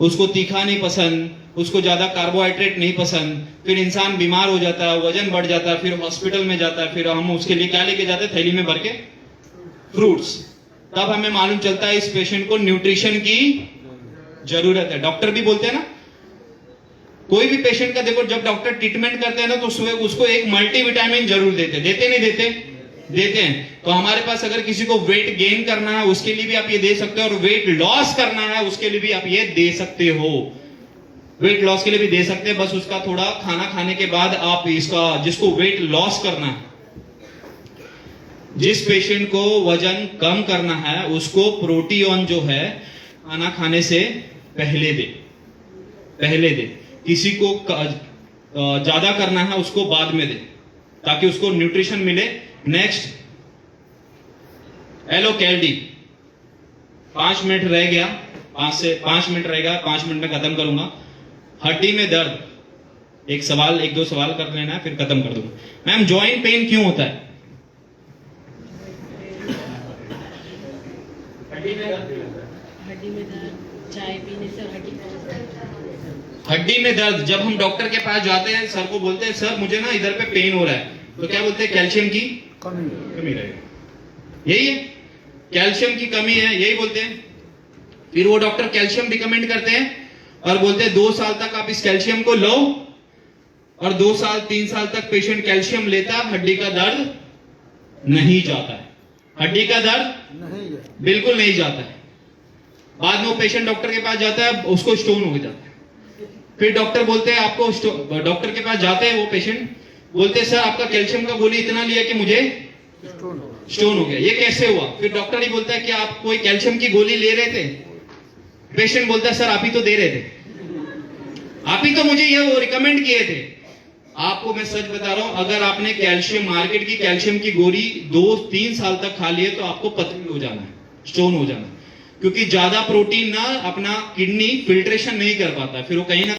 उसको तीखा नहीं पसंद, उसको ज्यादा कार्बोहाइड्रेट नहीं पसंद। फिर इंसान बीमार हो जाता है, वजन बढ़ जाता है, फिर हॉस्पिटल में जाता है, फिर हम उसके लिए क्या लेके जाते हैं? थैली में भर के फ्रूट्स। तब हमें मालूम चलता है इस पेशेंट को न्यूट्रिशन की जरूरत है। डॉक्टर भी बोलते हैं ना, कोई भी पेशेंट का देखो, जब डॉक्टर ट्रीटमेंट करते हैं ना तो उसको एक मल्टीविटामिन जरूर देते नहीं देते? देते हैं। तो हमारे पास अगर किसी को वेट गेन करना है उसके लिए भी आप ये दे सकते हो, और वेट लॉस करना है उसके लिए भी आप ये दे सकते हो। वेट लॉस के लिए भी दे सकते हैं, बस उसका थोड़ा खाना खाने के बाद आप इसका, जिसको वेट लॉस करना है, जिस पेशेंट को वजन कम करना है, उसको प्रोटीन जो है खाना खाने से पहले दे। किसी को ज्यादा करना है उसको बाद में दे, ताकि उसको न्यूट्रिशन मिले। नेक्स्ट एलोकेल्डी, 5 मिनट रह गया, 5 मिनट रहेगा, 5 मिनट में खत्म करूंगा। हड्डी में दर्द, एक दो सवाल कर लेना है, फिर खत्म कर दूंगा। मैम जॉइंट पेन क्यों होता है? हड्डी में दर्द, चाय पीने से हड्डी में दर्द। जब हम डॉक्टर के पास जाते हैं, सर को बोलते हैं सर मुझे ना इधर पे पेन हो रहा है, तो क्या बोलते हैं? कैल्शियम की कमी रहेगी। यही है, कैल्शियम की कमी है, यही बोलते हैं। फिर वो डॉक्टर कैल्शियम रिकमेंड करते हैं और बोलते हैं 2 साल तक आप इस कैल्शियम को लो, और 2 साल 3 साल तक पेशेंट कैल्शियम लेता, हड्डी का दर्द नहीं जाता है। हड्डी का दर्द बिल्कुल नहीं जाता है। बाद में वो पेशेंट डॉक्टर के पास जाता है, उसको स्टोन हो जाता है। फिर डॉक्टर बोलते हैं आपको, डॉक्टर के पास जाते हैं वो पेशेंट, बोलते हैं सर आपका कैल्शियम का गोली इतना लिया कि मुझे स्टोन हो गया, ये कैसे हुआ? फिर डॉक्टर ही बोलता है कि आप कोई कैल्शियम की गोली ले रहे थे? पेशेंट बोलता है सर आप ही तो दे रहे थे, आप ही तो मुझे ये वो रिकमेंड किए थे। आपको मैं सच बता रहा हूं, अगर आपने कैल्शियम, मार्केट की कैल्शियम की गोली 2-3 साल तक खा लिए तो आपको पथरी हो जाना है, स्टोन हो जाना है। क्योंकि ज्यादा प्रोटीन ना अपना किडनी फिल्ट्रेशन नहीं कर पाता, फिर वो कहीं ना